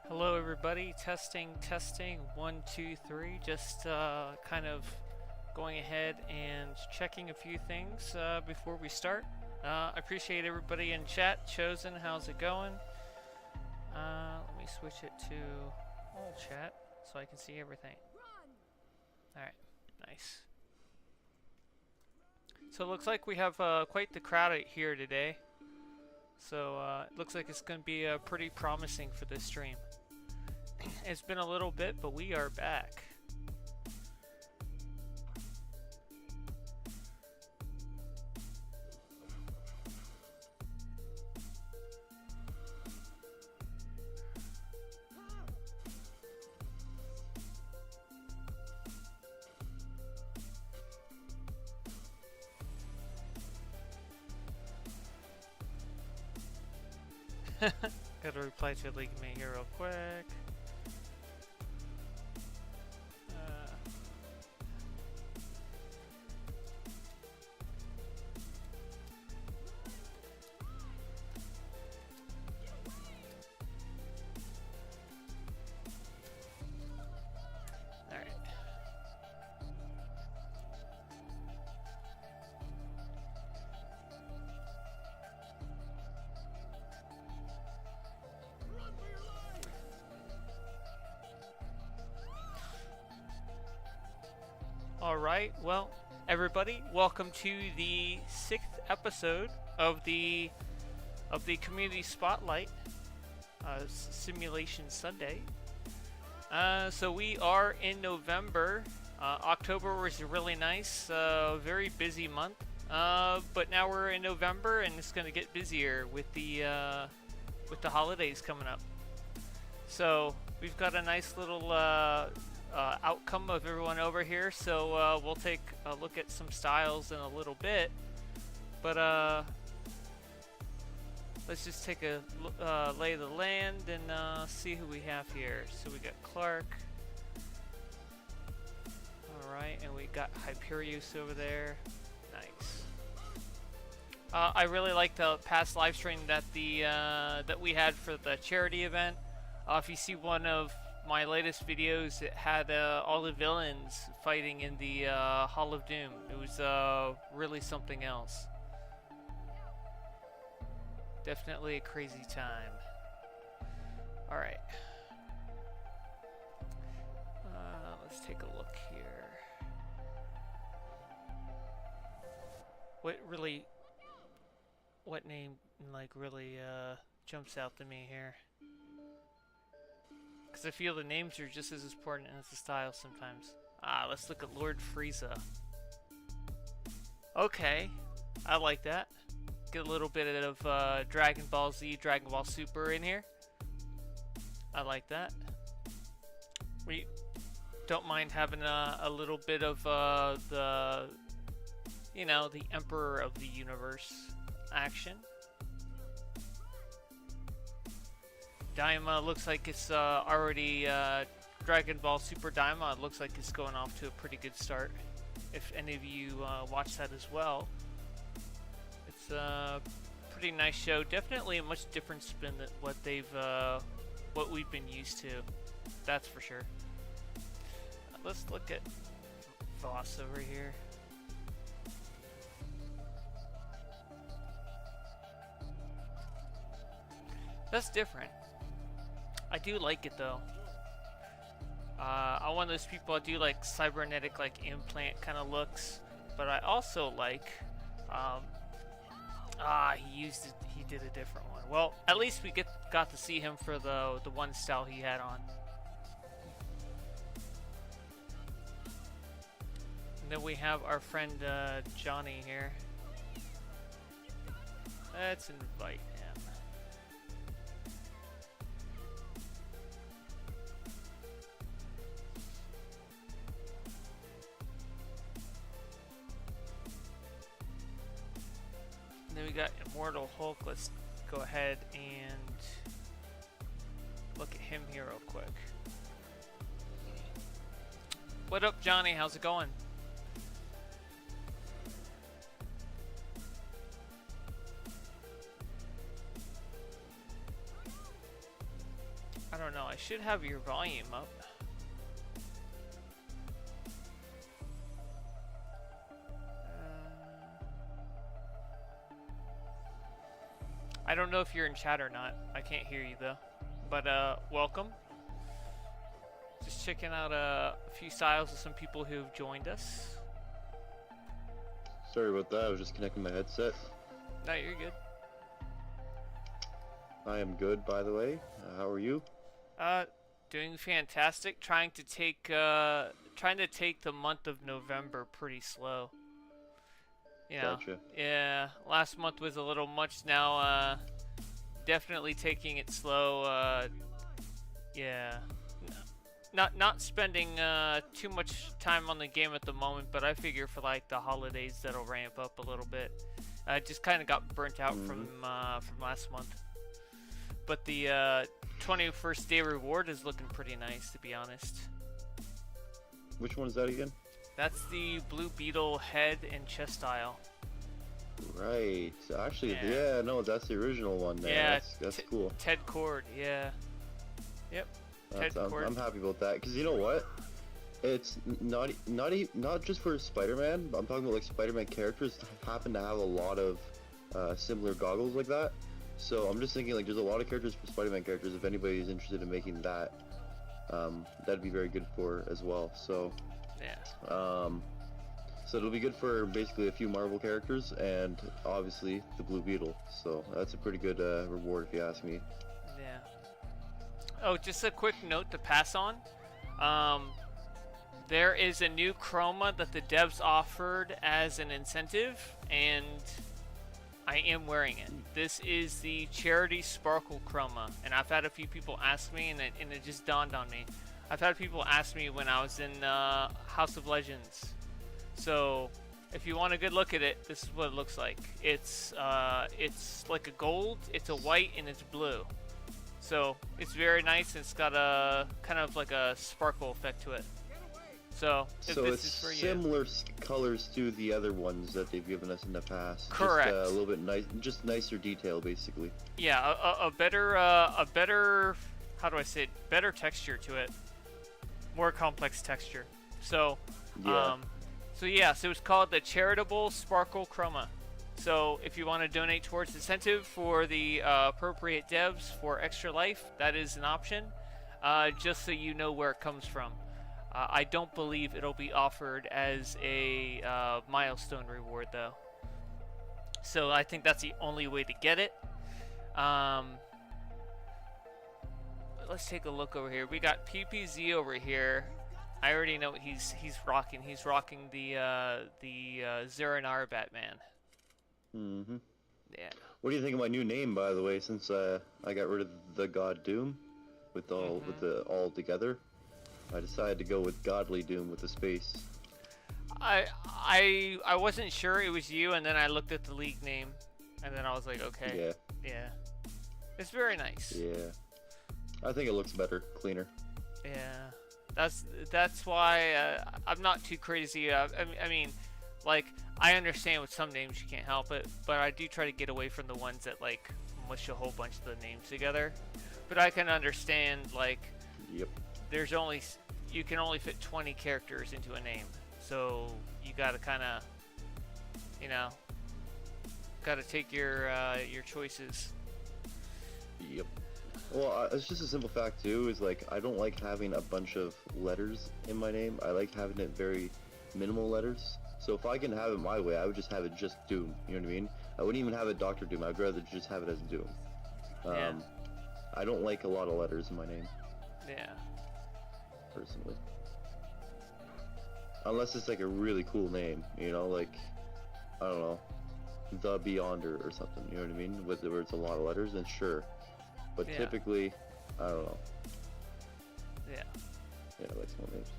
Hello everybody, testing, 1, 2, 3. Just kind of going ahead and checking a few things before we start. I appreciate everybody in chat. Chosen, how's it going? Let me switch it to all chat so I can see everything. Alright, nice. So it looks like we have quite the crowd out here today. So it looks like it's going to be pretty promising for this stream. It's been a little bit, but we are back. Gotta reply to a league mate here real quick. Alright, well, everybody, welcome to the 6th episode of the Community Spotlight Simulation Sunday. So we are in November. October was really nice, very busy month. But now we're in November, and it's going to get busier with the holidays coming up. So we've got a nice little outcome of everyone over here, so we'll take a look at some styles in a little bit, but let's just take a lay of the land and see who we have here. So we got Clark, alright, and we got Hyperius over there. Nice. I really like the past live stream that that we had for the charity event. If you see one of my latest videos, it had all the villains fighting in the Hall of Doom. It was really something else. Definitely a crazy time. Alright. Let's take a look here. What name like really jumps out to me here? Because I feel the names are just as important as the style sometimes. Let's look at Lord Frieza. Okay, I like that. Get a little bit of Dragon Ball Z, Dragon Ball Super in here. I like that. We don't mind having a little bit of the Emperor of the Universe action. Daima looks like it's already Dragon Ball Super Daima. It looks like it's going off to a pretty good start. If any of you watch that as well, it's a pretty nice show. Definitely a much different spin than what we've been used to. That's for sure. Let's look at Voss over here. That's different. I do like it though. I'm one of those people. I do like cybernetic, like implant kind of looks, but I also like. He did a different one. Well, at least we got to see him for the one style he had on. And then we have our friend Johnny here. Let's invite him. Then we got Immortal Hulk. Let's go ahead and look at him here real quick. What up, Johnny? How's it going? I don't don't know. I should have your volume up. I don't know if you're in chat or not. I can't hear you though. But welcome. Just checking out a few styles of some people who've joined us. Sorry about that, I was just connecting my headset. No, you're good. I am good, by the way. How are you? Doing fantastic. Trying to take the month of November pretty slow. You know, Gotcha. yeah, last month was a little much. Now, definitely taking it slow. Yeah, not spending too much time on the game at the moment, but I figure for like the holidays that'll ramp up a little bit. I just kind of got burnt out from last month. But the 21st day reward is looking pretty nice, to be honest. Which one is that again? That's the Blue Beetle head and chest style. Right. Actually, yeah, no, that's the original one there. Yeah, that's cool. Ted Cord, yeah. Yep. I'm happy about that, because you know what? It's not just for Spider-Man. I'm talking about like Spider-Man characters happen to have a lot of similar goggles like that. So I'm just thinking like there's a lot of characters for Spider-Man characters. If anybody's interested in making that, that'd be very good for as well. So yeah. So it'll be good for basically a few Marvel characters and obviously the Blue Beetle. So that's a pretty good reward if you ask me. Yeah. Oh, just a quick note to pass on. There is a new chroma that the devs offered as an incentive, and I am wearing it. This is the Charity Sparkle chroma, and I've had a few people ask me, and it just dawned on me. I've had people ask me when I was in House of Legends. So, if you want a good look at it, this is what it looks like. It's like a gold, it's a white, and it's blue. So it's very nice. It's got a kind of like a sparkle effect to it. So if this is for you. Similar colors to the other ones that they've given us in the past. Correct. Just a little bit nice, just nicer detail, basically. Yeah, a better, how do I say it? Better texture to it. More complex texture. So, yeah. So it's called the Charitable Sparkle Chroma. So if you want to donate towards incentive for the appropriate devs for Extra Life, that is an option. Just so you know where it comes from. I don't believe it'll be offered as a milestone reward though. So I think that's the only way to get it. Let's take a look over here. We got PPZ over here. I already know what he's rocking. He's rocking the Zeranar Batman. Mm-hmm. Yeah. What do you think of my new name, by the way? Since I got rid of the God Doom with the all together, I decided to go with Godly Doom with the space. I wasn't sure it was you, and then I looked at the league name, and then I was like, okay. Yeah. It's very nice. Yeah. I think it looks better, cleaner. Yeah. That's why I'm not too crazy. I mean, like, I understand with some names you can't help it, but I do try to get away from the ones that like mush a whole bunch of the names together. But I can understand, like, yep. You can only fit 20 characters into a name, so you gotta kind of, gotta take your choices. Yep. Well, it's just a simple fact too. Is like I don't like having a bunch of letters in my name. I like having it very minimal letters. So if I can have it my way, I would just have it just Doom. You know what I mean? I wouldn't even have it Dr. Doom. I'd rather just have it as Doom. Yeah. I don't like a lot of letters in my name. Yeah. Personally. Unless it's like a really cool name, like, I don't know, The Beyonder or something, you know what I mean? Where it's a lot of letters, then sure. But typically, I don't know. Yeah. Yeah, I like small names.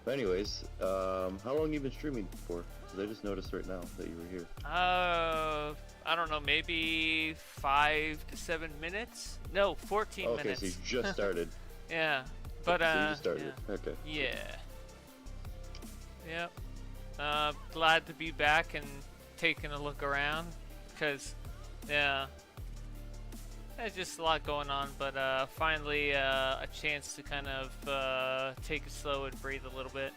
But anyways, how long have you been streaming for? Because I just noticed right now that you were here. I don't know, maybe 5 to 7 minutes? No, 14 minutes. Okay, so you just started. Yeah, but so you just started. Yeah. Okay. Yeah. Yep. Glad to be back and taking a look around, because, yeah. There's just a lot going on, but finally a chance to kind of take it slow and breathe a little bit.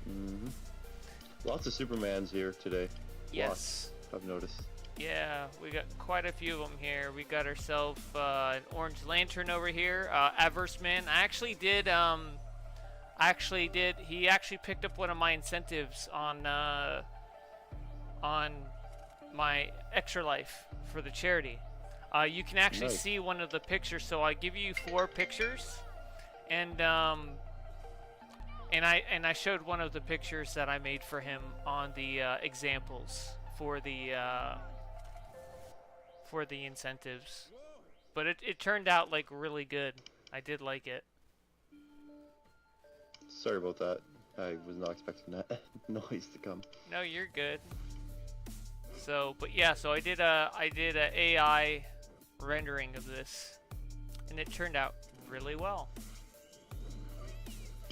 Hmm. Lots of Supermans here today. Yes. Lots, I've noticed. Yeah, we got quite a few of them here. We got ourselves an Orange Lantern over here. Adverse Man. I actually did. He actually picked up one of my incentives on my Extra Life for the charity. You can actually Nice. see one of the pictures. So I give you 4 pictures, and I showed one of the pictures that I made for him on the examples for the incentives. But it turned out like really good. I did like it. Sorry about that. I was not expecting that noise to come. No, you're good. So, but yeah, so I did a AI rendering of this, and it turned out really well.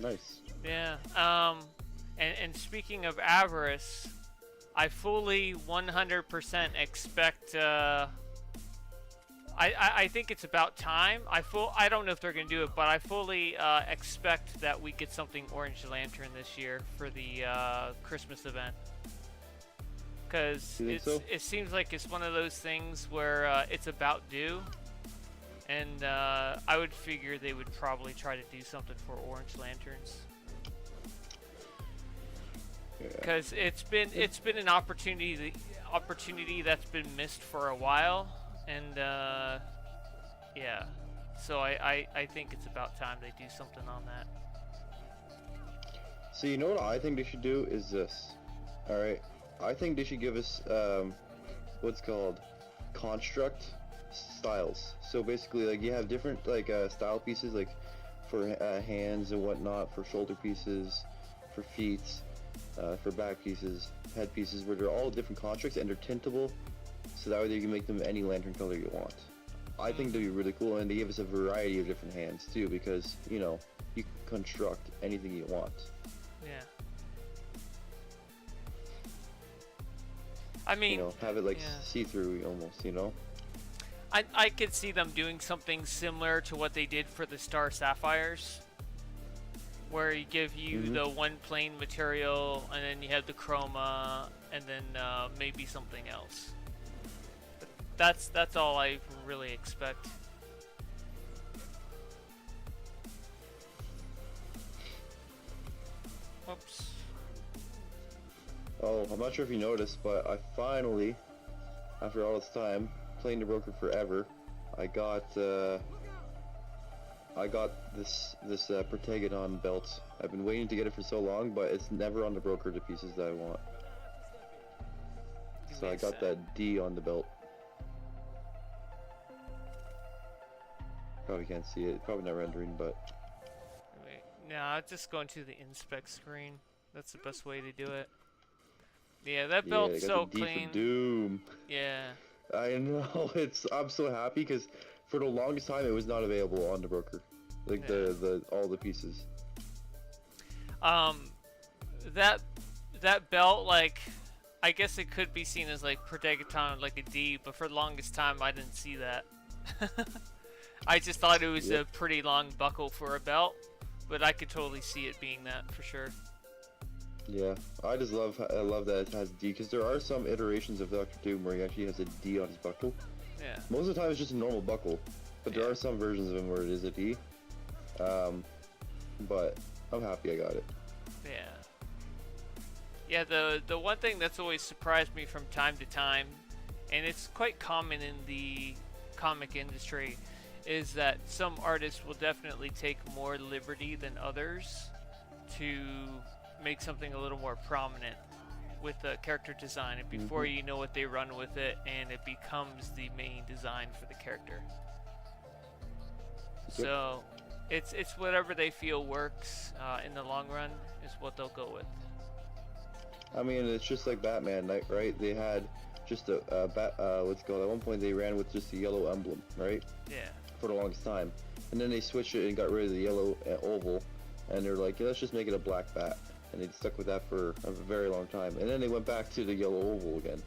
Nice. Yeah. And speaking of avarice, I fully 100% expect. I think it's about time. I don't know if they're gonna do it, but I fully expect that we get something Orange Lantern this year for the Christmas event. Because You think so? it seems like it's one of those things where it's about due, and I would figure they would probably try to do something for Orange Lanterns. Yeah. Because it's been an opportunity that's been missed for a while, and yeah, so I think it's about time they do something on that. So you know what I think they should do is this. All right, I think they should give us what's called construct styles. So basically, like you have different like style pieces, like for hands and whatnot, for shoulder pieces, for feet, for back pieces, head pieces, where they're all different constructs and they're tintable, so that way you can make them any lantern color you want. I think that'd be really cool, and they give us a variety of different hands too, because you know you can construct anything you want. Yeah. I mean, You know, have it like yeah. see-through almost. You know. I could see them doing something similar to what they did for the Star Sapphires, where you give you the one plain material, and then you have the chroma, and then maybe something else. But that's all I really expect. Whoops. Oh, I'm not sure if you noticed, but I finally, after all this time, playing the broker forever, I got this Protagonon belt. I've been waiting to get it for so long, but it's never on the broker the pieces that I want. So I got that D on the belt. Probably can't see it. Probably not rendering, but Wait, no, just going to the inspect screen. That's the best way to do it. Yeah, that yeah, belt's I got so the D clean. for Doom. Yeah. I know. I'm so happy because for the longest time it was not available on the broker, like the all the pieces. That belt, like, I guess it could be seen as like Protagon, like a D, but for the longest time I didn't see that. I just thought it was a pretty long buckle for a belt, but I could totally see it being that for sure. Yeah, I love that it has D, because there are some iterations of Doctor Doom where he actually has a D on his buckle. Yeah. Most of the time it's just a normal buckle, but there are some versions of him where it is a D. But I'm happy I got it. Yeah. Yeah, the one thing that's always surprised me from time to time, and it's quite common in the comic industry, is that some artists will definitely take more liberty than others to make something a little more prominent with the character design, and before you know it, they run with it and it becomes the main design for the character. So it's whatever they feel works in the long run is what they'll go with. I mean, it's just like Batman, right? They had just what's it called? At one point they ran with just a yellow emblem, right? Yeah. For the longest time, and then they switched it and got rid of the yellow oval, and they're like, yeah, let's just make it a black bat, and they stuck with that for a very long time, and then they went back to the yellow oval again.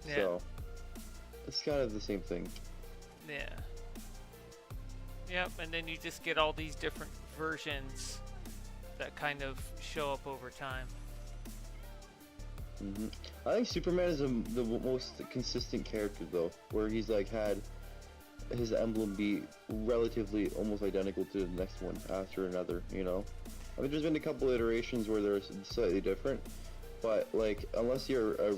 Yeah. So it's kind of the same thing. Yeah. Yep, and then you just get all these different versions that kind of show up over time. I think Superman is the most consistent character though, where he's like had his emblem be relatively almost identical to the next one after another, you know? I mean, there's been a couple iterations where they're slightly different, but like, unless you're a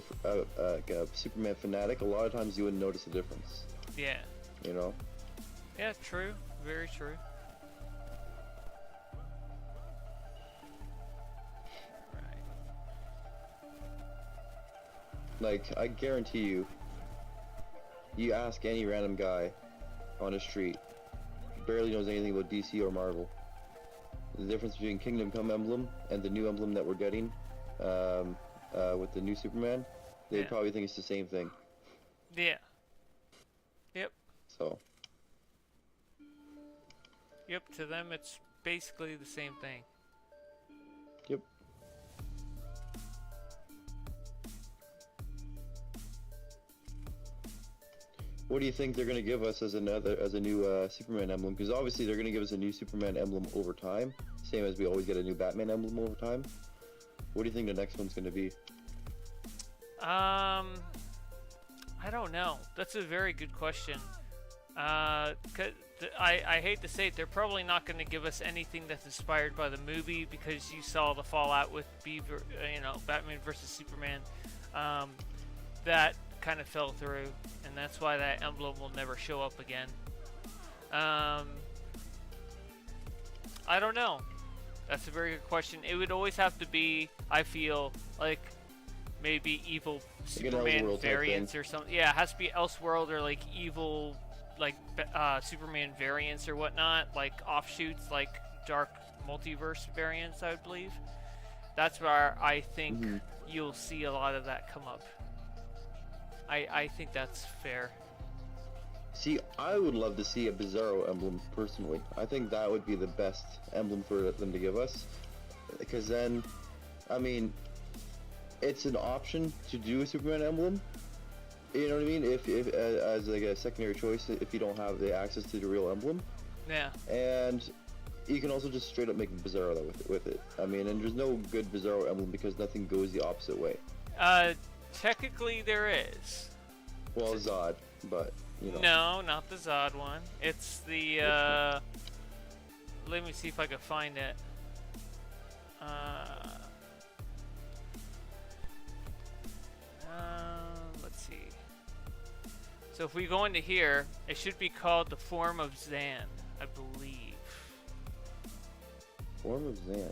Superman fanatic, a lot of times you wouldn't notice a difference. Yeah. You know? Yeah, true. Very true. Right. Like, I guarantee you, you ask any random guy on the street, barely knows anything about DC or Marvel, the difference between Kingdom Come emblem and the new emblem that we're getting with the new Superman, they'd probably think it's the same thing. Yeah. Yep. So. Yep, to them it's basically the same thing. Yep. What do you think they're going to give us as a new Superman emblem? Because obviously they're going to give us a new Superman emblem over time, same as we always get a new Batman emblem over time. What do you think the next one's going to be? I don't know. That's a very good question. I hate to say it, they're probably not going to give us anything that's inspired by the movie, because you saw the fallout with Batman versus Superman. That kind of fell through, and that's why that emblem will never show up again. I don't know. That's a very good question. It would always have to be, I feel, like maybe evil Superman variants or something. Yeah, it has to be Elseworld or like evil, like Superman variants or whatnot, like offshoots, like dark multiverse variants, I would believe. That's where I think you'll see a lot of that come up. I think that's fair. See, I would love to see a Bizarro emblem, personally. I think that would be the best emblem for them to give us. Because then, I mean, it's an option to do a Superman emblem. You know what I mean? If as like a secondary choice, if you don't have the access to the real emblem. Yeah. And you can also just straight up make a Bizarro with it. I mean, and there's no good Bizarro emblem because nothing goes the opposite way. Technically there is. Well, Zod, but, you know. No, not the Zod one. It's the, let me see if I can find it. Let's see. So if we go into here, it should be called the Form of Zan, I believe. Form of Zan.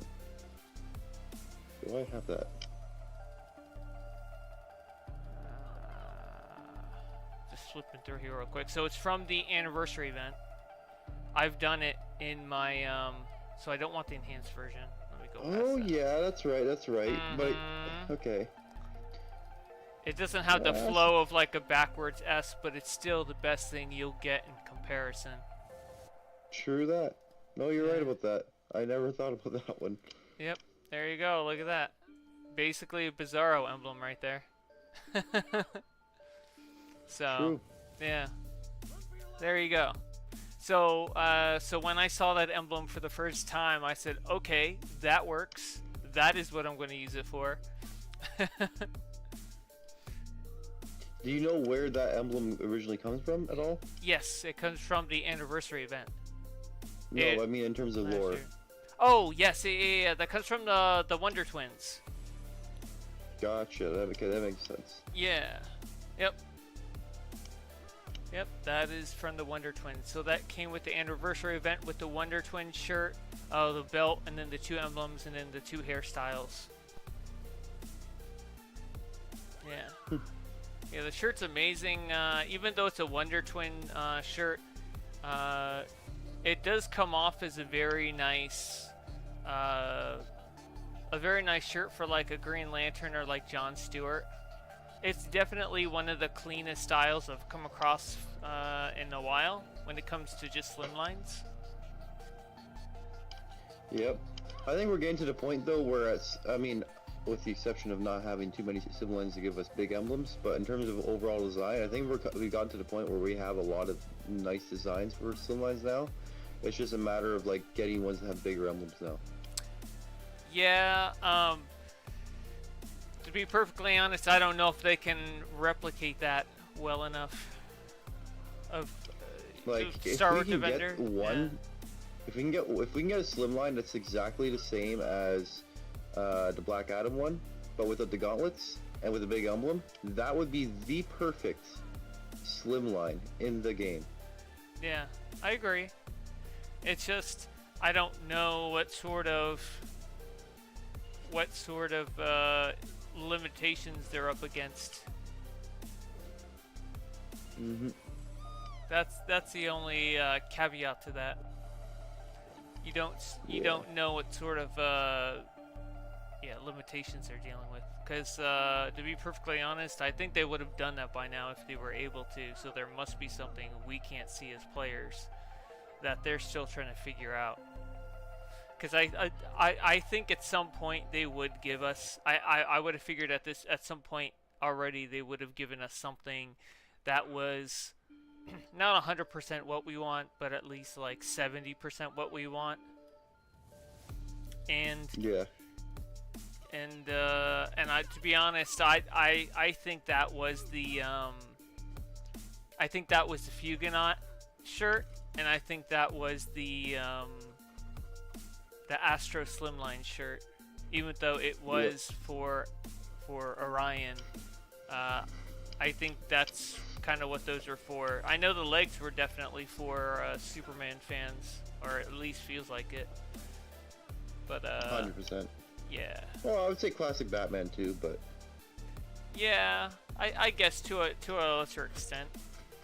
Do I have that? Flipping through here real quick. So it's from the anniversary event. I've done it in my so I don't want the enhanced version. Let me go past that. Yeah, that's right. But okay. It doesn't have the flow of like a backwards S, but it's still the best thing you'll get in comparison. True that. No, you're right about that. I never thought about that one. Yep. There you go. Look at that. Basically a Bizarro emblem right there. So, True. Yeah, there you go. So, so when I saw that emblem for the first time, I said, okay, that works. That is what I'm going to use it for. Do you know where that emblem originally comes from at all? Yes, it comes from the anniversary event. No, I mean in terms of lore. Oh, yes, yeah, that comes from the Wonder Twins. Gotcha, that makes sense. Yeah, yep. Yep, that is from the Wonder Twins. So that came with the anniversary event with the Wonder Twin shirt, the belt, and then the two emblems, and then the two hairstyles. Yeah. Yeah, the shirt's amazing. Even though it's a Wonder Twin shirt, it does come off as a very nice shirt for like a Green Lantern or like John Stewart. It's definitely one of the cleanest styles I've come across in a while when it comes to just slimlines. Yep. I think we're getting to the point though where it's, I mean, with the exception of not having too many slimlines to give us big emblems, but in terms of overall design, I think we've gotten to the point where we have a lot of nice designs for slimlines now. It's just a matter of like getting ones that have bigger emblems now. Yeah, to be perfectly honest, I don't know if they can replicate that well enough. Of Like if Star we Wars can Defender. get one, if we can get a slimline that's exactly the same as the Black Adam one, but without the gauntlets and with a big emblem, that would be the perfect slimline in the game. Yeah, I agree. It's just I don't know what sort of limitations they're up against. Mm-hmm. That's the only caveat to that. You don't know what sort of limitations they're dealing with. Because to be perfectly honest, I think they would have done that by now if they were able to. So there must be something we can't see as players that they're still trying to figure out. Because I think at some point they would give us. I would have figured at some point already they would have given us something that was not 100% what we want, but at least like 70% what we want. And yeah. And to be honest, I think that was the Fugonaut shirt, and I think that was the Astro Slimline shirt, even though it was for Orion. I think that's kind of what those are for. I know the legs were definitely for Superman fans, or at least feels like it. But 100%. Yeah. Well, I would say classic Batman too, but yeah, I guess to a lesser extent,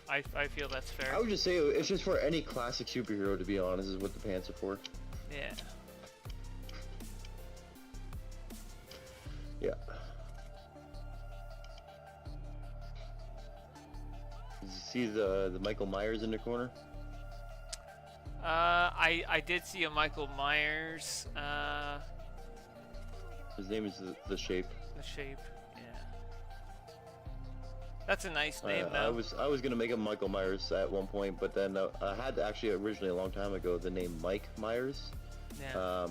I feel that's fair. I would just say it's just for any classic superhero, to be honest, is what the pants are for. Yeah. Yeah. Did you see the Michael Myers in the corner? I did see a Michael Myers. His name is the Shape. The Shape, yeah. That's a nice name, though. I was gonna make him Michael Myers at one point, but then I had actually originally a long time ago the name Mike Myers. Yeah.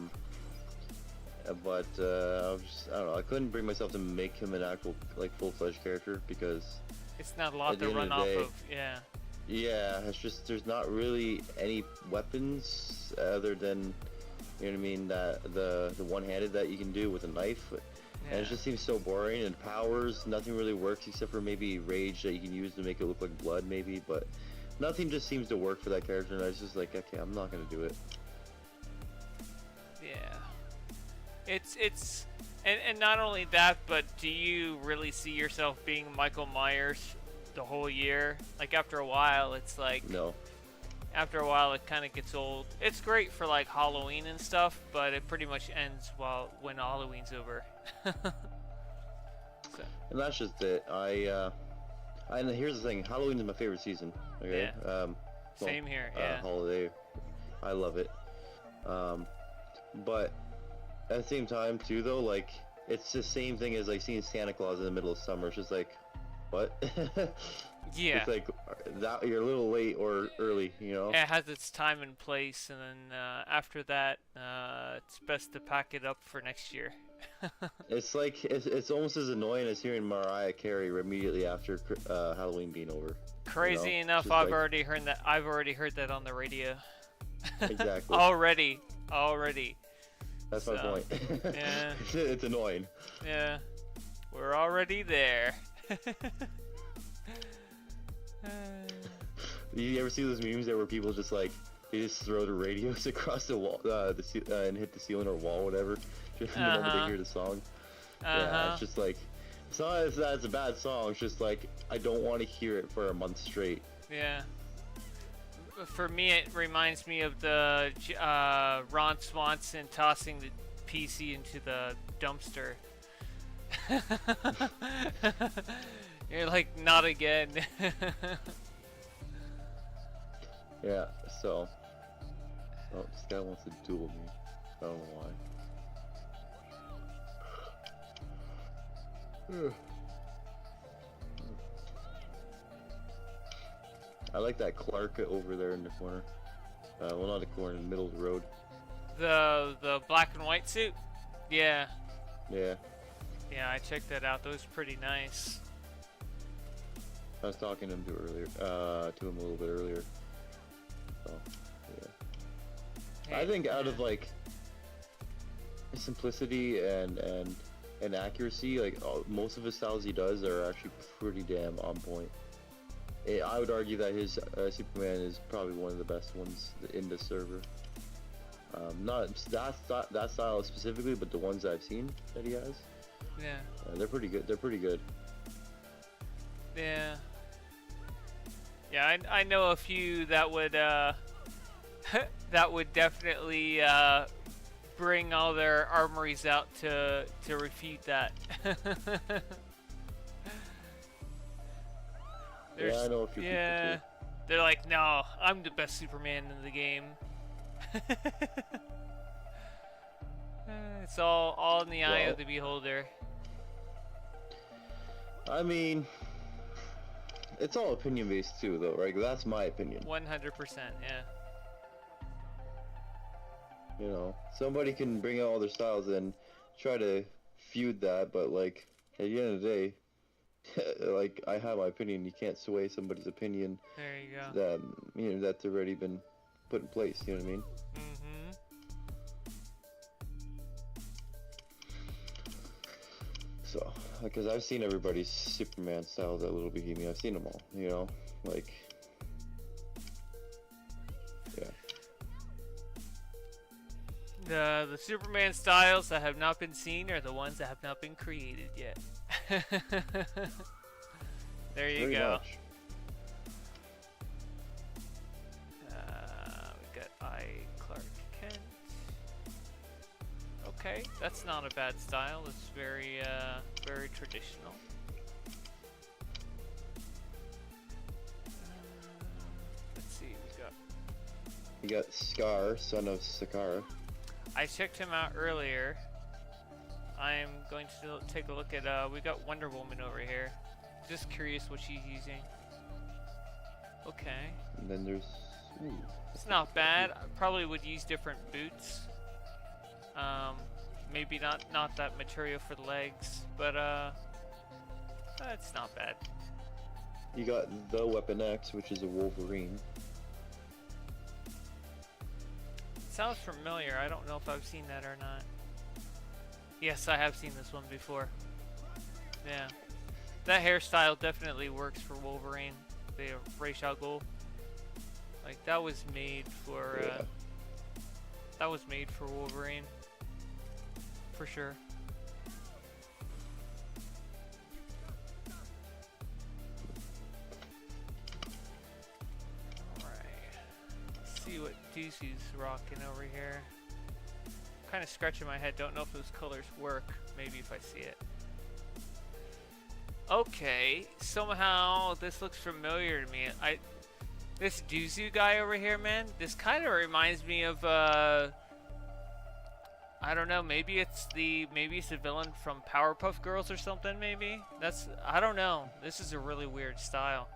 But I don't know. I couldn't bring myself to make him an actual like full-fledged character because it's not a lot to run off of. Yeah. Yeah, it's just there's not really any weapons other than, you know what I mean, that the one-handed that you can do with a knife, and it just seems so boring. And powers, nothing really works except for maybe rage that you can use to make it look like blood, maybe. But nothing just seems to work for that character, and I was just like, okay, I'm not gonna do it. Yeah, it's and not only that, but do you really see yourself being Michael Myers the whole year? Like after a while, it's like no. After a while, it kind of gets old. It's great for like Halloween and stuff, but it pretty much ends when Halloween's over. So. And that's just it. And here's the thing: Halloween is my favorite season. Okay. Yeah. Well, same here. Yeah. Holiday, I love it. But at the same time, too, though, like it's the same thing as like seeing Santa Claus in the middle of summer. It's just like, what? Yeah. It's like that you're a little late or early, you know? It has its time and place, and then after that, it's best to pack it up for next year. It's like it's almost as annoying as hearing Mariah Carey immediately after Halloween being over. Crazy enough, I've already heard that. I've already heard that on the radio. Exactly. Already. That's my point. Yeah. It's annoying. Yeah. We're already there. You ever see those memes there where people just like they just throw the radios across the wall, and hit the ceiling or wall, whatever, just whenever they hear the song? Yeah, it's just like it's not as that it's a bad song. It's just like I don't want to hear it for a month straight. Yeah. For me, it reminds me of the Ron Swanson tossing the PC into the dumpster. You're like, not again. Yeah, so... Oh, this guy wants to duel me. I don't know why. I like that Clark over there in the corner. Well, not the corner, in the middle of the road. The black and white suit? Yeah. Yeah. Yeah, I checked that out. Those are pretty nice. I was talking to him to him a little bit earlier. So, yeah. Hey, I think out of like simplicity and accuracy, like most of his styles he does are actually pretty damn on point. I would argue that his Superman is probably one of the best ones in the server. Not that style specifically, but the ones I've seen that he has. Yeah. They're pretty good. They're pretty good. Yeah. Yeah, I know a few that would that would definitely bring all their armories out to refute that. Yeah, I know a few people too. They're like, no, I'm the best Superman in the game. It's all in the eye of the beholder. I mean, it's all opinion based too, though, right? That's my opinion. 100%, yeah. You know, somebody can bring out all their styles and try to feud that, but like at the end of the day, like I have my opinion. You can't sway somebody's opinion. There you go. That that's already been put in place. You know what I mean? Mm-hmm. So, because I've seen everybody's Superman styles at Little Bohemia. I've seen them all. You know, like, yeah. The Superman styles that have not been seen are the ones that have not been created yet. There you Pretty go. much. We got Clark Kent. Okay, that's not a bad style. It's very very traditional. Let's see, You got Scar, son of Sakara. I checked him out earlier. I'm going to take a look at, we got Wonder Woman over here. Just curious what she's using. Okay. And then there's... Ooh. It's not bad. I probably would use different boots. Maybe not that material for the legs, but it's not bad. You got the Weapon X, which is a Wolverine. Sounds familiar. I don't know if I've seen that or not. Yes, I have seen this one before. Yeah. That hairstyle definitely works for Wolverine. The Ra's al Ghul. Like, that was made for, Yeah. that was made for Wolverine. For sure. See what Deucey's rocking over here. Kind of scratching my head, don't know if those colors work. Maybe if I see it. Okay, somehow this looks familiar to me. This Duzu guy over here, man, this kind of reminds me of I don't know, maybe it's a villain from Powerpuff Girls or something, maybe? I don't know. This is a really weird style.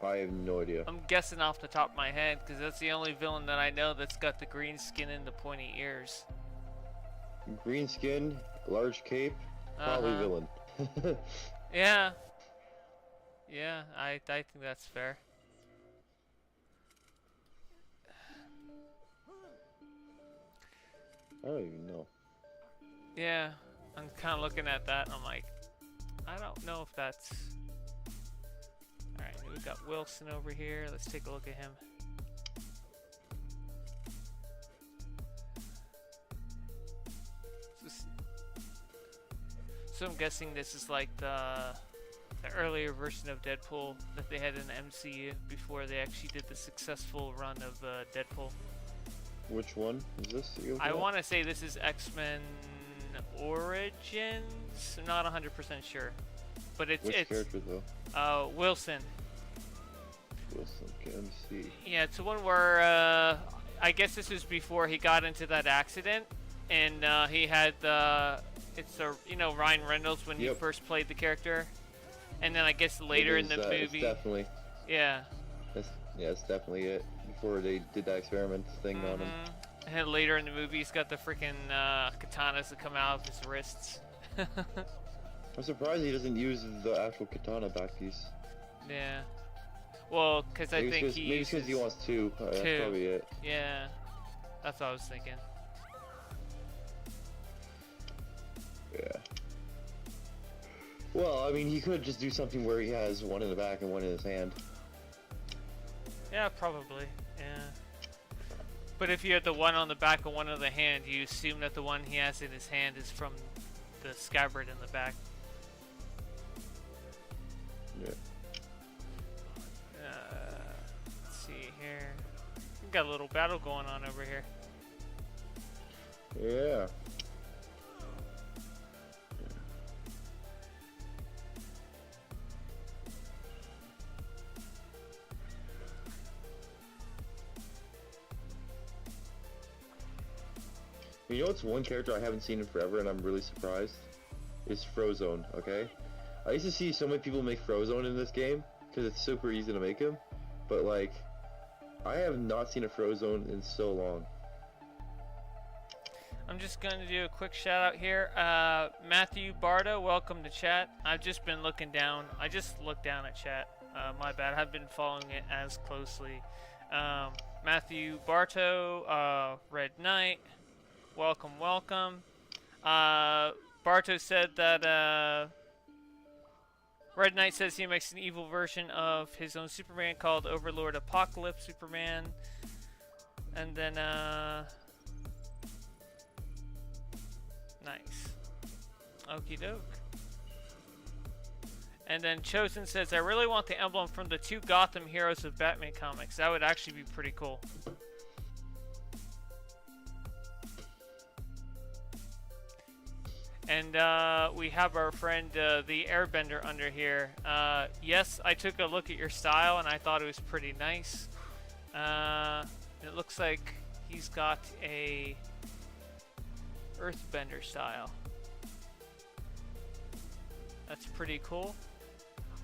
I have no idea. I'm guessing off the top of my head because that's the only villain that I know that's got the green skin and the pointy ears. Green skin, large cape, probably villain. Yeah. Yeah, I think that's fair. I don't even know. Yeah, I'm kind of looking at that and I'm like, I don't know if that's... Alright, we've got Wilson over here. Let's take a look at him. So I'm guessing this is like the earlier version of Deadpool that they had in the MCU before they actually did the successful run of Deadpool. Which one is this? I want to say this is X-Men Origins. I'm not 100% sure, but it's character though? Wilson. Wilson. Okay, let me see. Yeah, it's the one where I guess this was before he got into that accident, and he had Ryan Reynolds when he first played the character, and then I guess later in the movie. Definitely. Yeah. That's definitely it. Before they did that experiment thing on him. And then later in the movie, he's got the freaking katanas that come out of his wrists. I'm surprised he doesn't use the actual katana back piece. Yeah. Well, because I think maybe because he wants two. That's probably it. Yeah. That's what I was thinking. Yeah. Well, I mean, he could just do something where he has one in the back and one in his hand. Yeah, probably. Yeah. But if you had the one on the back and one on the hand, you assume that the one he has in his hand is from the scabbard in the back. Yeah. Let's see here. We've got a little battle going on over here. Yeah. You know what's one character I haven't seen in forever and I'm really surprised? Is Frozone, okay? I used to see so many people make Frozone in this game because it's super easy to make him, but like, I have not seen a Frozone in so long. I'm just going to do a quick shout out here. Matthew Barta, welcome to chat. I've just been looking down. I just looked down at chat. My bad. I haven't been following it as closely. Matthew Barto, Red Knight, welcome, welcome. Barto said that Red Knight says he makes an evil version of his own Superman called Overlord Apocalypse Superman. And then, nice. Okie doke. And then Chosen says, I really want the emblem from the two Gotham Heroes of Batman comics. That would actually be pretty cool. And we have our friend, the Airbender, under here. Yes, I took a look at your style, and I thought it was pretty nice. It looks like he's got a Earthbender style. That's pretty cool.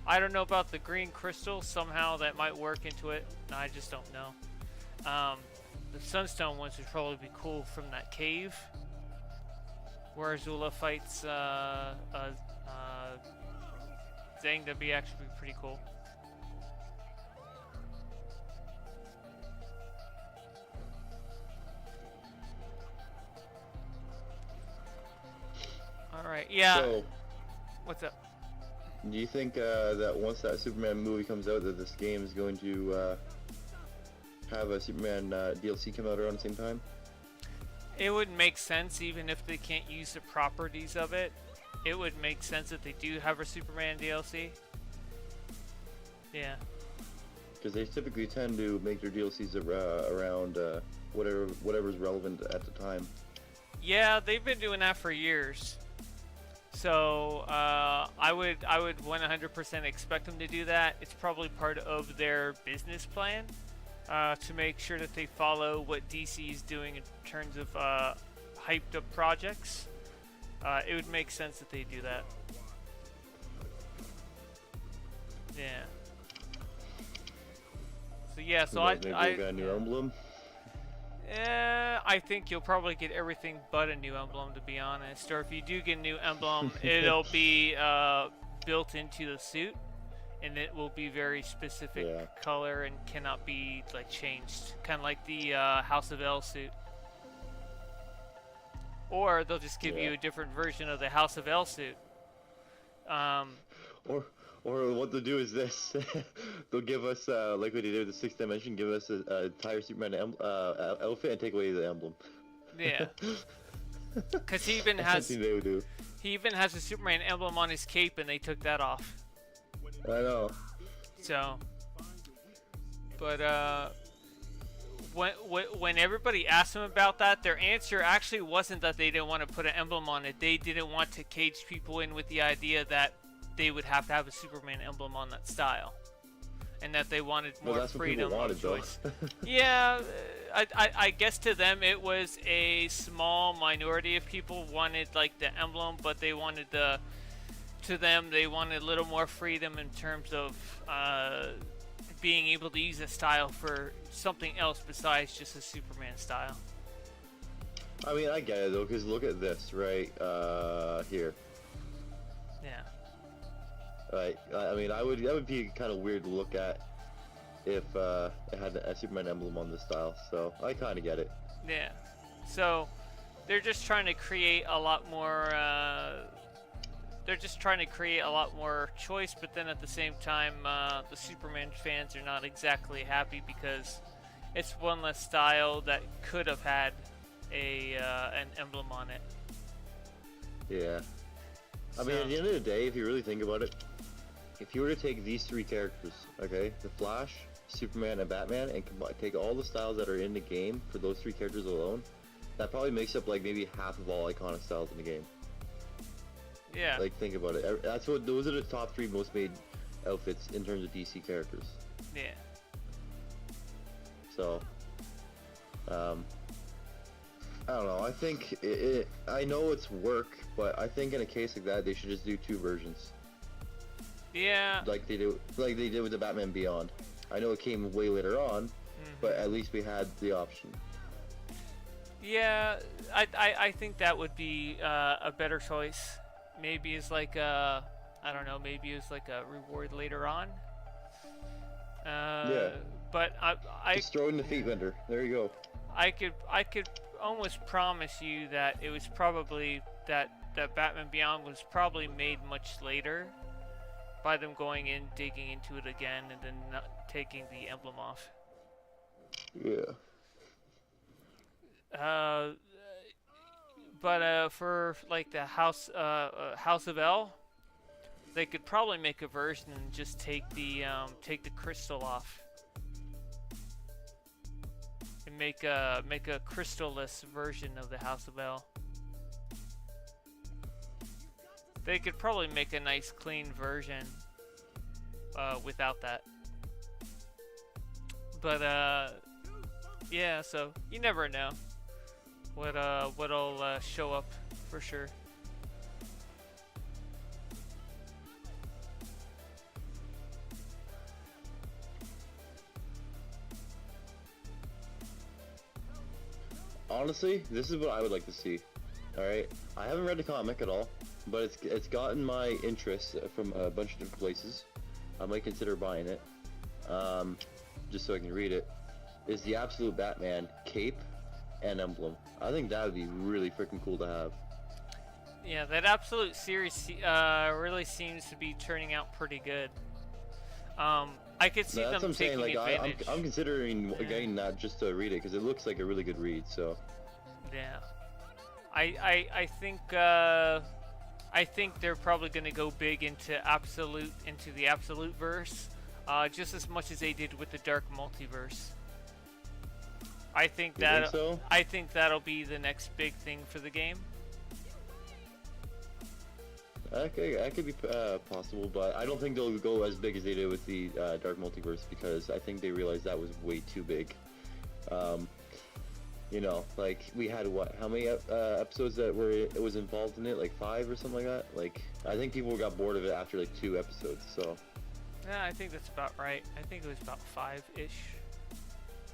I don't know about the green crystal. Somehow that might work into it. I just don't know. The Sunstone ones would probably be cool from that cave where Azula fights Zang. That'd be actually pretty cool. Alright, yeah. So, what's up? Do you think that once that Superman movie comes out that this game is going to have a Superman DLC come out around the same time? It would make sense even if they can't use the properties of it. It would make sense that they do have a Superman DLC. Yeah. Because they typically tend to make their DLCs around whatever's relevant at the time. Yeah, they've been doing that for years. So I would 100% expect them to do that. It's probably part of their business plan to make sure that they follow what DC is doing in terms of hyped up projects. It would make sense that they do that. Yeah. So yeah, so maybe we'll get a new emblem. I think you'll probably get everything but a new emblem, to be honest. Or if you do get a new emblem, it'll be built into the suit, and it will be very specific color and cannot be like changed, kind of like the House of L suit. Or they'll just give you a different version of the House of L suit. Or what they'll do is this: they'll give us, like what they did with the Sixth Dimension, give us an entire Superman outfit and take away the emblem. Yeah. Because he even has a Superman emblem on his cape, and they took that off. I know. So, but when everybody asked them about that, their answer actually wasn't that they didn't want to put an emblem on it. They didn't want to cage people in with the idea that they would have to have a Superman emblem on that style, and that they wanted more freedom of choice. Yeah, I guess to them it was a small minority of people wanted like the emblem, but they wanted they wanted a little more freedom in terms of being able to use a style for something else besides just a Superman style. I mean, I get it though, because look at this, right? Here. Yeah. Right. I mean, that would be kind of weird to look at if it had a Superman emblem on the style. So I kind of get it. Yeah. So they're just trying to create a lot more. They're just trying to create a lot more choice, but then at the same time, the Superman fans are not exactly happy because it's one less style that could have had an emblem on it. Yeah. I mean, at the end of the day, if you really think about it, if you were to take these three characters, okay, the Flash, Superman, and Batman, and take all the styles that are in the game for those three characters alone, that probably makes up like maybe half of all iconic styles in the game. Yeah. Like, think about it. Those are the top three most made outfits in terms of DC characters. Yeah. So, I don't know. I think I know it's work, but I think in a case like that, they should just do two versions. Yeah. Like they did with the Batman Beyond. I know it came way later on, but at least we had the option. Yeah, I think that would be a better choice. Maybe it's like I don't know. Maybe it's like a reward later on. Yeah. But I just throw in the feet vendor. There you go. I could almost promise you that it was probably that Batman Beyond was probably made much later by them going in, digging into it again, and then not taking the emblem off. Yeah. But for like the House of L, they could probably make a version and just take the crystal off. And make a crystal-less version of the House of L. They could probably make a nice clean version without that. But yeah, so you never know what'll show up for sure. Honestly, this is what I would like to see. Alright? I haven't read the comic at all, but it's gotten my interest from a bunch of different places. I might consider buying it, just so I can read it. Is the Absolute Batman cape and emblem. I think that would be really freaking cool to have. Yeah, that Absolute series really seems to be turning out pretty good. I could see them taking advantage. I'm considering getting that just to read it because it looks like a really good read. So. Yeah, I think they're probably going to go big into the Absolute verse, just as much as they did with the Dark Multiverse. I think that'll be the next big thing for the game. That could be possible, but I don't think they'll go as big as they did with the Dark Multiverse because I think they realized that was way too big. You know, like we had how many episodes that it was involved in it? Like 5 or something like that. Like I think people got bored of it after like 2 episodes. So. Yeah, I think that's about right. I think it was about 5-ish.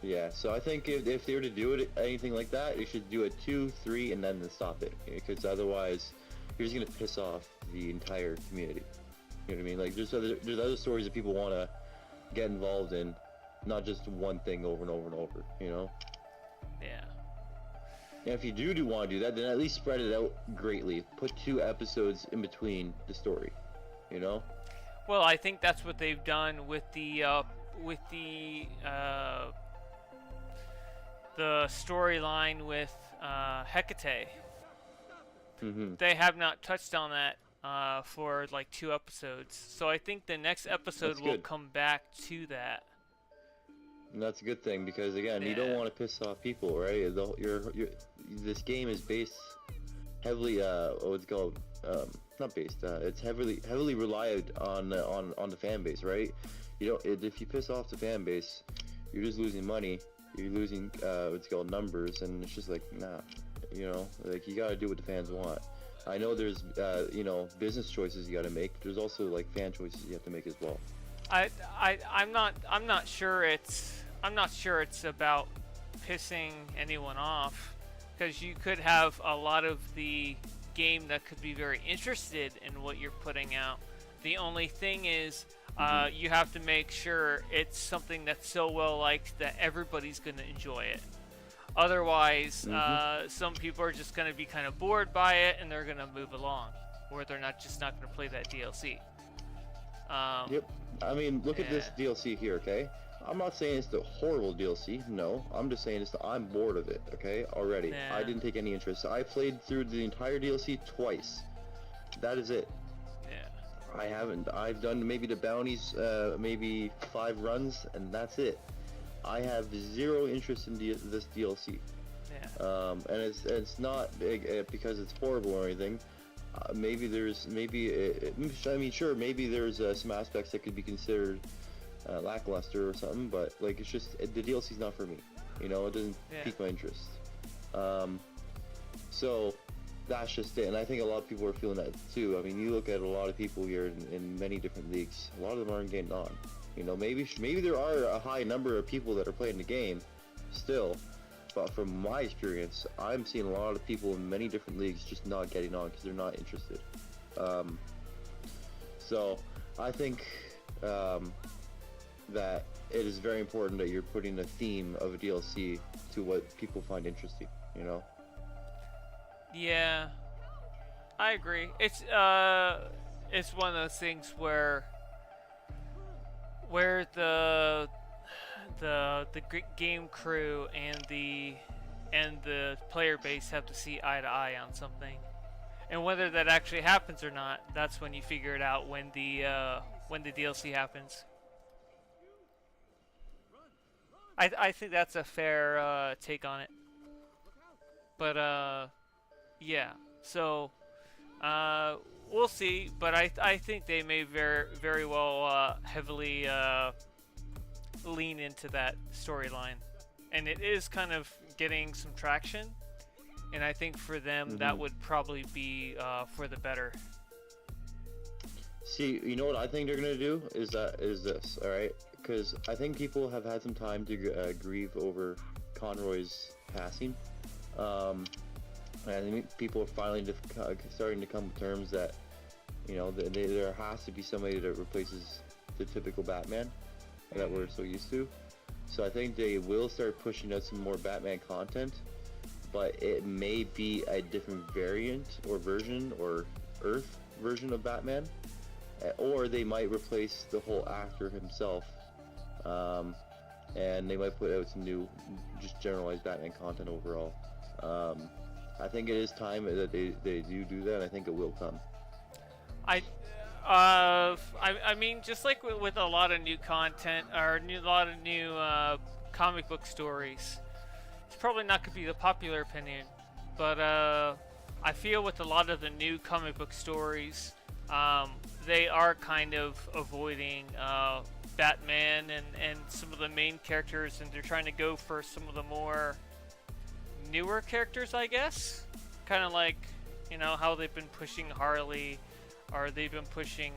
Yeah, so I think if they were to do it anything like that, they should do it 2, 3, and then stop it because otherwise. You're just gonna piss off the entire community. You know what I mean? Like there's other stories that people want to get involved in, not just one thing over and over and over. You know? Yeah. And if you do want to do that, then at least spread it out greatly. Put 2 episodes in between the story. You know? Well, I think that's what they've done with the storyline with Hecate. Mm-hmm. They have not touched on that for like 2 episodes, so I think the next episode will come back to that. And that's a good thing because again, you don't want to piss off people, right? This game is based heavily, what's it called? Not based. It's heavily relied on the fan base, right? If you piss off the fan base, you're just losing money. You're losing what's it called, numbers, and it's just like nah. You know, like you gotta do what the fans want. I know there's, business choices you gotta make. But there's also like fan choices you have to make as well. I'm not sure it's about pissing anyone off, because you could have a lot of the game that could be very interested in what you're putting out. The only thing is, you have to make sure it's something that's so well liked that everybody's going to enjoy it. Otherwise, some people are just going to be kind of bored by it and they're going to move along, or they're not going to play that DLC. Yep. I mean, look at this Yeah. DLC here, okay? I'm not saying it's the horrible DLC, no. I'm just saying I'm bored of it, okay? Already. Yeah. I didn't take any interest. I played through the entire DLC twice. That is it. Yeah. I haven't. I've done maybe the bounties, maybe 5 runs, and that's it. I have zero interest in this DLC. Yeah. And it's not because it's horrible or anything. I mean, sure, maybe there's some aspects that could be considered lackluster or something, but like it's just the DLC's not for me. You know, it doesn't pique my interest. So that's just it, and I think a lot of people are feeling that too. I mean, you look at a lot of people here in many different leagues. A lot of them aren't getting on. You know, maybe there are a high number of people that are playing the game still, but from my experience, I'm seeing a lot of people in many different leagues just not getting on because they're not interested. So I think that it is very important that you're putting a theme of a DLC to what people find interesting, you know? Yeah, I agree. It's one of those things where the game crew and the player base have to see eye to eye on something, and whether that actually happens or not, that's when you figure it out when the DLC happens. I think that's a fair take on it. But yeah. So we'll see. But I think they may very well heavily lean into that storyline, and it is kind of getting some traction. And I think for them that would probably be for the better. See, you know what I think they're gonna do is this, all right? Because I think people have had some time to grieve over Conroy's passing. And I think people are finally starting to come to terms that, you know, there has to be somebody that replaces the typical Batman that we're so used to. So I think they will start pushing out some more Batman content, but it may be a different variant or version or Earth version of Batman, or they might replace the whole actor himself. And they might put out some new, just generalized Batman content overall. I think it is time that they do that. I think it will come. I mean, just like with a lot of new content or a lot of new comic book stories, it's probably not going to be the popular opinion, but I feel with a lot of the new comic book stories, they are kind of avoiding Batman and some of the main characters, and they're trying to go for some of the more newer characters, I guess. Kind of like, you know, how they've been pushing Harley, or they've been pushing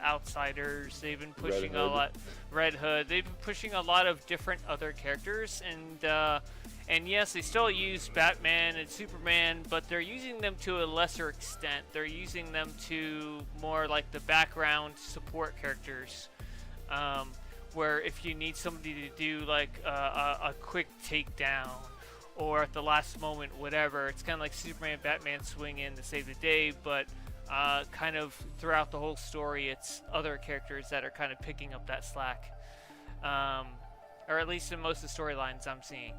Outsiders, they've been pushing a lot Red Hood, they've been pushing a lot of different other characters, and yes, they still use Batman and Superman, but they're using them to a lesser extent. They're using them to more like the background support characters. Where if you need somebody to do like a quick takedown, or at the last moment, whatever, it's kind of like Superman and Batman swing in to save the day, but kind of throughout the whole story, it's other characters that are kind of picking up that slack, or at least in most of the storylines I'm seeing.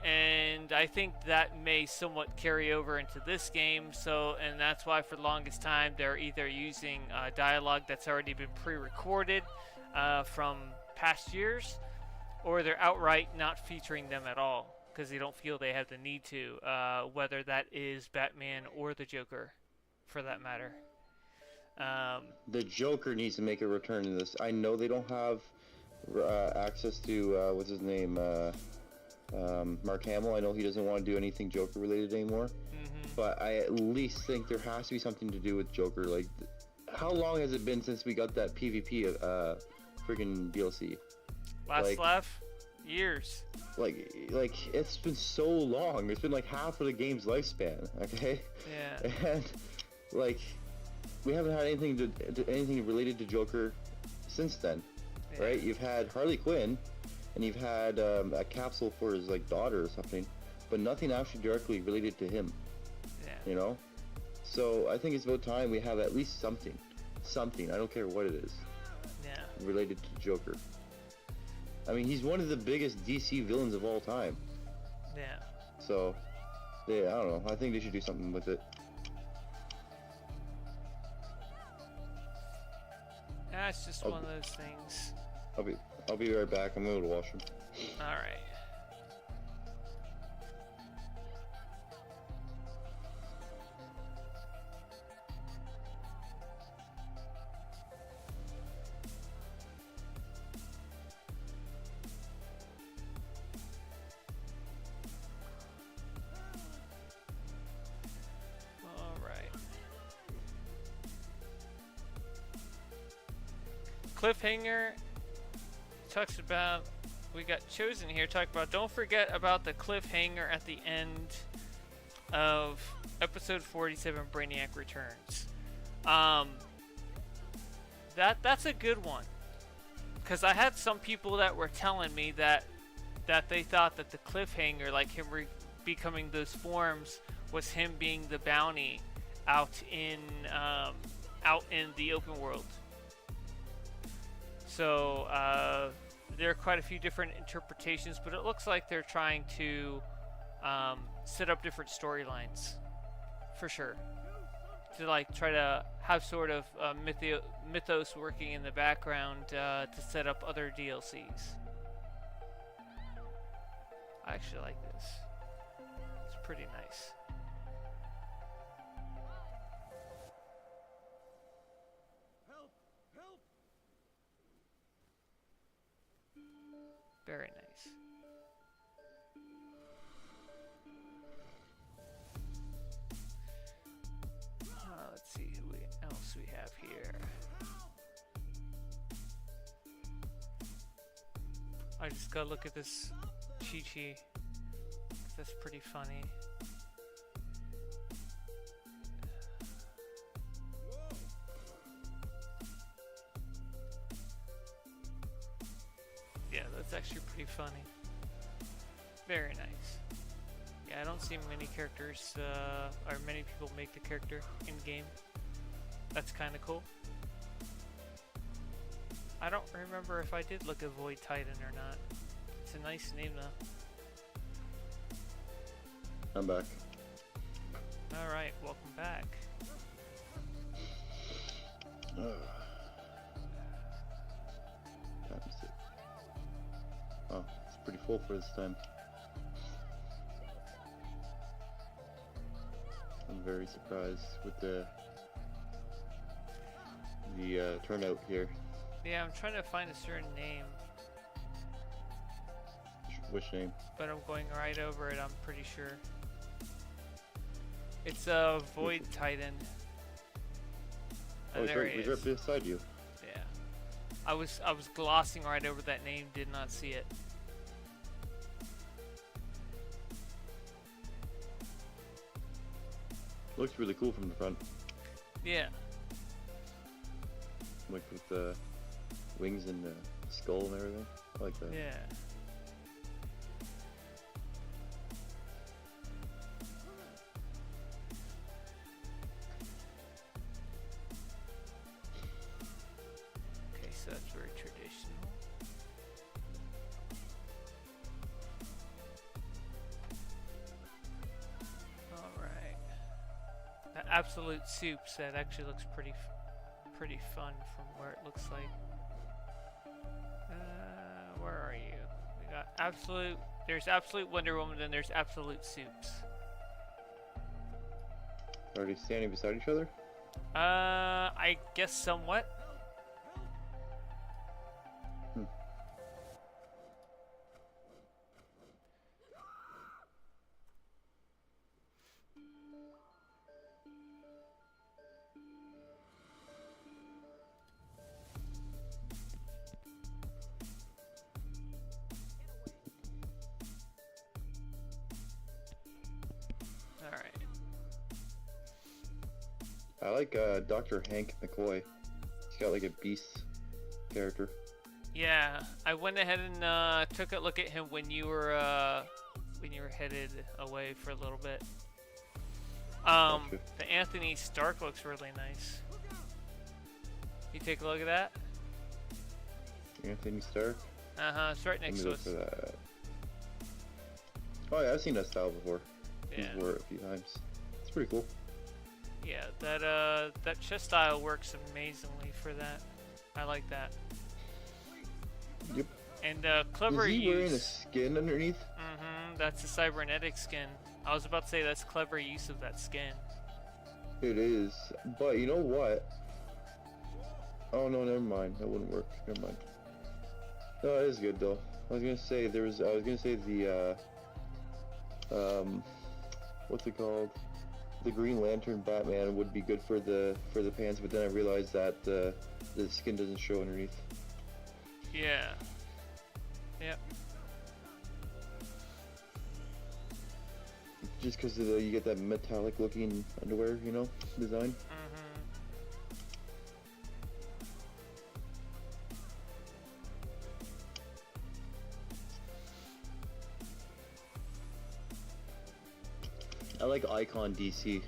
And I think that may somewhat carry over into this game. So, and that's why for the longest time they're either using dialogue that's already been pre-recorded from past years, or they're outright not featuring them at all because they don't feel they have the need to, whether that is Batman or the Joker, for that matter. The Joker needs to make a return in this. I know they don't have access to what's his name, Mark Hamill. I know he doesn't want to do anything Joker related anymore, but I at least think there has to be something to do with Joker. Like, how long has it been since we got that PvP freaking DLC? Last Like, laugh, years. like it's been so long. It's been like half of the game's lifespan. Okay. Yeah. And like we haven't had anything related to Joker since then, Yeah. right? You've had Harley Quinn, and you've had a capsule for his like daughter or something, but nothing actually directly related to him. Yeah. You know. So I think it's about time we have at least something. I don't care what it is. Yeah. Related to Joker. I mean, he's one of the biggest DC villains of all time. Yeah. So, yeah, I don't know. I think they should do something with it. That's just one of those things. I'll be right back. I'm going to wash him. All right. Cliffhanger talks about, we got chosen here, talk about, don't forget about the cliffhanger at the end of episode 47, Brainiac Returns. That's a good one, because I had some people that were telling me that they thought that the cliffhanger, like him becoming those forms, was him being the bounty out in the open world. So there are quite a few different interpretations, but it looks like they're trying to set up different storylines, for sure, to like try to have sort of mythos working in the background to set up other DLCs. I actually like this. It's pretty nice. Very nice. Let's see who else we have here. I just gotta look at this Chi-Chi. That's pretty funny. Yeah, that's actually pretty funny. Very nice. Yeah, I don't see many characters, or many people make the character in-game. That's kind of cool. I don't remember if I did look at Void Titan or not. It's a nice name though. I'm back. Alright, welcome back. Oh, it's pretty full for this time. I'm very surprised with the turnout here. Yeah, I'm trying to find a certain name, Which name? but I'm going right over it, I'm pretty sure. It's a Void Titan. Oh, there he's right beside you. Yeah. I was glossing right over that name, did not see it. Looks really cool from the front. Yeah. Like with the wings and the skull and everything. I like that. Yeah. Okay, so that's very traditional. Alright. That Absolute Soups, that actually looks pretty fun from where it looks like. Where are you? We got Absolute, there's Absolute Wonder Woman, then there's Absolute Soups. Already standing beside each other? I guess somewhat. I like Dr. Hank McCoy. He's got like a beast character. Yeah, I went ahead and took a look at him when you were headed away for a little bit. Gotcha. The Anthony Stark looks really nice. You take a look at that? Anthony Stark. It's right next to Look us. for that. Oh yeah, I've seen that style before. Yeah. Before a few times. It's pretty cool. Yeah, that chest style works amazingly for that. I like that. Yep. And clever Is he use. wearing a skin underneath? That's a cybernetic skin. I was about to say that's clever use of that skin. It is. But you know what? Oh no, never mind. That wouldn't work. Never mind. No, it is good though. I was gonna say the what's it called? The Green Lantern Batman would be good for the pants, but then I realized that the skin doesn't show underneath. Yeah. Yep. Just because you get that metallic looking underwear, you know, design. I like Icon DC.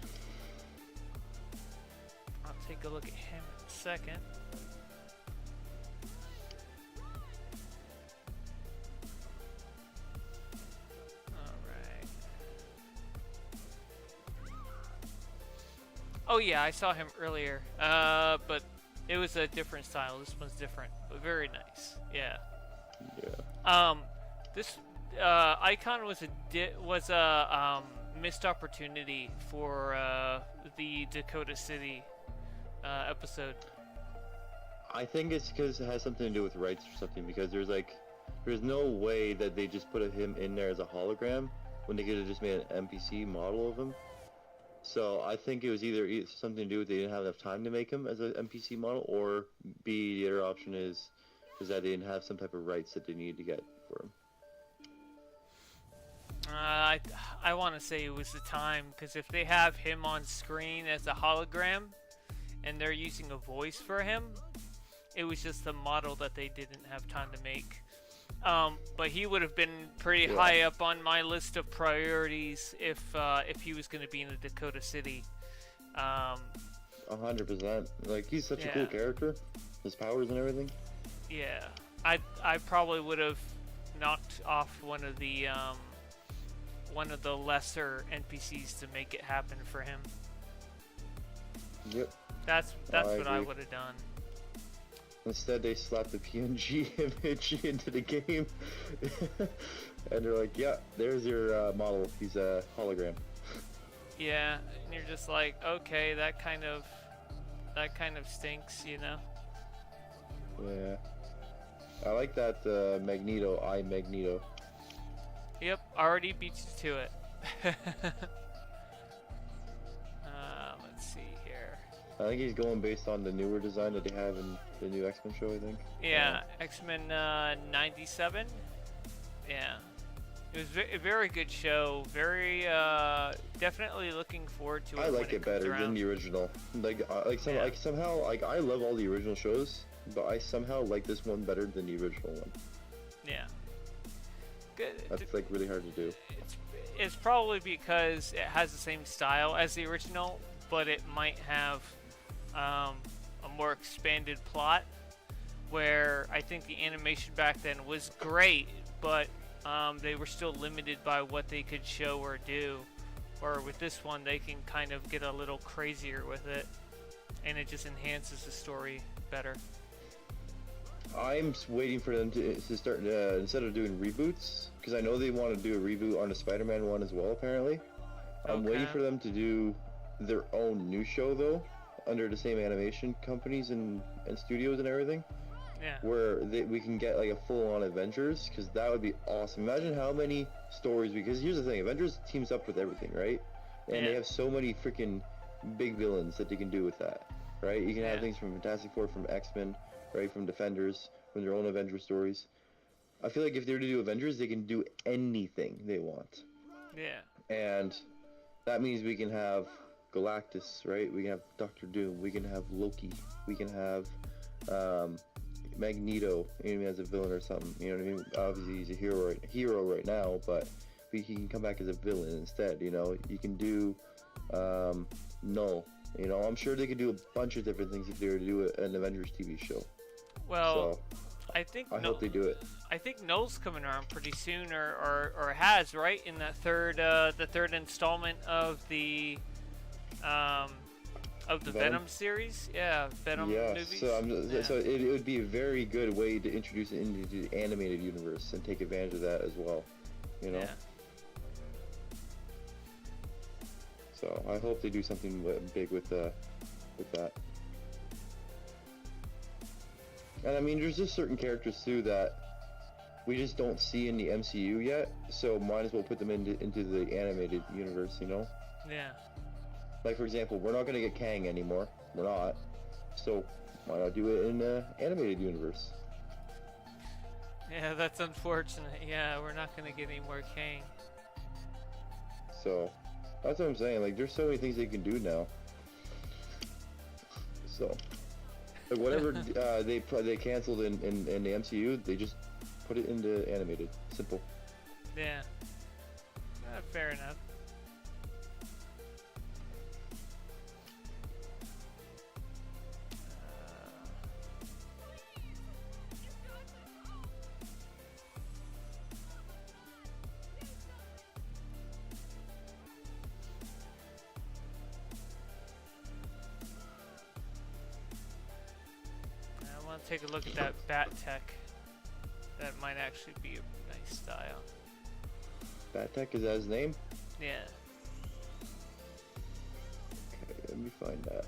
I'll take a look at him in a second. Alright. Oh yeah, I saw him earlier. But it was a different style. This one's different, but very nice. Yeah. Yeah. This Icon was a missed opportunity for the Dakota City episode. I think it's because it has something to do with rights or something, because there's no way that they just put him in there as a hologram when they could have just made an NPC model of him. So I think it was either something to do with they didn't have enough time to make him as an NPC model, or B, the other option is that they didn't have some type of rights that they needed to get for him. I want to say it was the time, because if they have him on screen as a hologram and they're using a voice for him, it was just the model that they didn't have time to make. But he would have been pretty high up on my list of priorities if he was going to be in the Dakota City. 100%. Like, he's such a cool character, his powers and everything. Yeah, I probably would have knocked off one of the lesser NPCs to make it happen for him. Yep. That's what I would have done. Instead, they slapped the PNG image into the game, and they're like, "Yeah, there's your model. He's a hologram." Yeah, and you're just like, okay, that kind of stinks, you know? Yeah. I like that Magneto, Magneto. Yep, already beat you to it. Let's see here. I think he's going based on the newer design that they have in the new X-Men show, I think. Yeah, X-Men 97. Yeah. It was a very good show. Very, definitely looking forward to it. I like it better than the original. Somehow, I love all the original shows, but I somehow like this one better than the original one. Yeah. Good. That's like really hard to do. It's probably because it has the same style as the original, but it might have a more expanded plot, where I think the animation back then was great, but they were still limited by what they could show or do. Or with this one, they can kind of get a little crazier with it, and it just enhances the story better. I'm waiting for them to start, instead of doing reboots, because I know they want to do a reboot on the Spider-Man one as well, apparently. I'm waiting for them to do their own new show, though, under the same animation companies and studios and everything. Yeah. Where we can get like a full-on Avengers, because that would be awesome. Imagine how many stories, because here's the thing, Avengers teams up with everything, right? And they have so many freaking big villains that they can do with that, right? You can have things from Fantastic Four, from X-Men, right, from Defenders, from their own Avengers stories. I feel like if they were to do Avengers, they can do anything they want. Yeah. And that means we can have Galactus, right? We can have Doctor Doom. We can have Loki. We can have Magneto, maybe as a villain or something. You know what I mean? Obviously, he's a hero right now, but he can come back as a villain instead. You know, you can do Null. You know, I'm sure they could do a bunch of different things if they were to do an Avengers TV show. Well, So, I hope they do it. I think Null's coming around pretty soon, or has, right, in that the third installment of the Venom series. Yeah, Venom movies. So it would be a very good way to introduce it into the animated universe and take advantage of that as well. You know. Yeah. So I hope they do something big with that. And I mean, there's just certain characters too that we just don't see in the MCU yet, so might as well put them into the animated universe, you know? Yeah. Like, for example, we're not going to get Kang anymore. We're not. So why not do it in the animated universe? Yeah, that's unfortunate. Yeah, we're not going to get any more Kang. So that's what I'm saying. Like, there's so many things they can do now. So, like, whatever they canceled in the MCU, they just put it into animated. Simple. Yeah. Fair enough. I want to take a look at that bat tech. That might actually be a nice style. Battech, is that his name? Yeah. Okay, let me find that.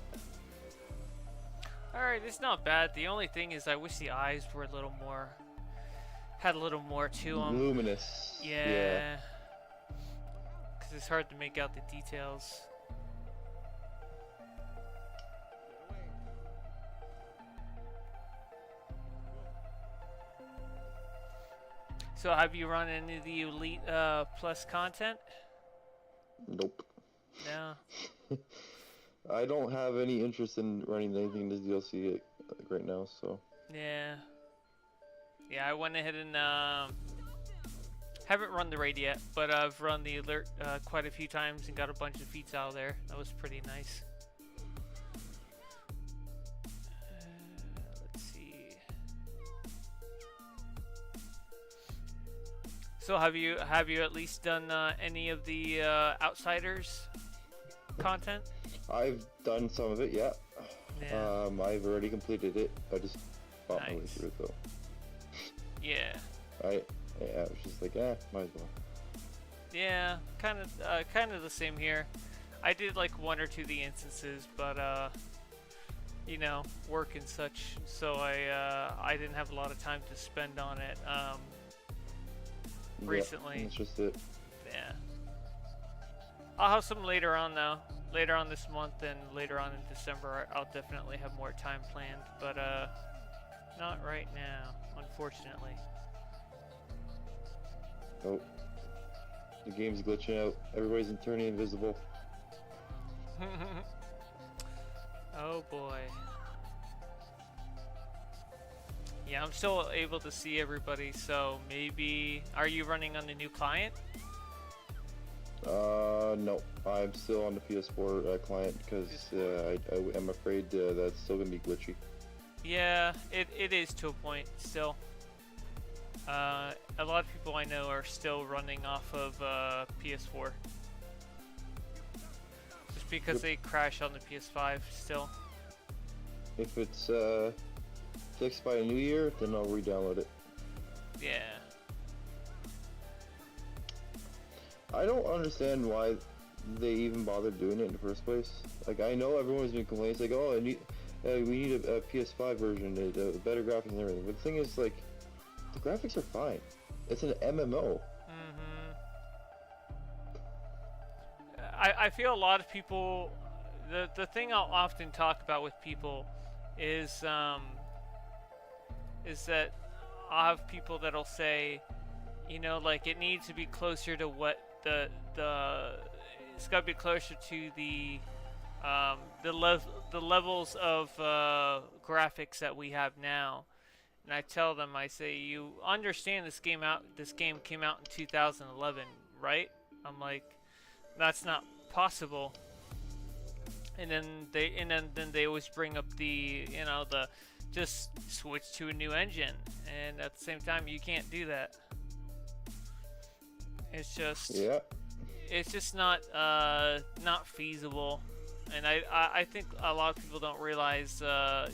Alright, it's not bad. The only thing is I wish the eyes were a little more... had a little more to them. Luminous. Yeah. Because it's hard to make out the details. So have you run any of the Elite Plus content? Nope. No. I don't have any interest in running anything in this DLC right now, so. Yeah. Yeah, I went ahead and haven't run the raid yet, but I've run the alert quite a few times and got a bunch of feats out of there. That was pretty nice. Let's see. So have you at least done any of the Outsiders content? I've done some of it, yeah. Yeah. I've already completed it. I just bought my way Nice. through it though. Yeah. I was just like, might as well. Yeah, kind of the same here. I did like one or two of the instances, but you know, work and such, so I didn't have a lot of time to spend on it recently. Yeah, that's just it. Yeah. I'll have some later on though. Later on this month and later on in December, I'll definitely have more time planned, but not right now, unfortunately. Oh. The game's glitching out. Everybody's turning invisible. Oh boy. Yeah, I'm still able to see everybody, so maybe... Are you running on the new client? No. I'm still on the PS4 client because I'm afraid that's still gonna be glitchy. Yeah, it is to a point still. A lot of people I know are still running off of PS4. Just because they crash on the PS5 still. If it's fixed by the new year, then I'll re-download it. Yeah. I don't understand why they even bothered doing it in the first place. Like, I know everyone's been complaining, it's like, oh, we need a PS5 version, better graphics and everything. But the thing is, like, the graphics are fine. It's an MMO. I feel a lot of people... The thing I'll often talk about with people is that I'll have people that'll say, you know, like, it needs to be closer to what it's got to be closer to the the levels of graphics that we have now. And I tell them, I say, you understand this game came out in 2011, right? I'm like, that's not possible. And then they always bring up the, the just switch to a new engine, and at the same time you can't do that. Yeah. It's just not feasible. And I think a lot of people don't realize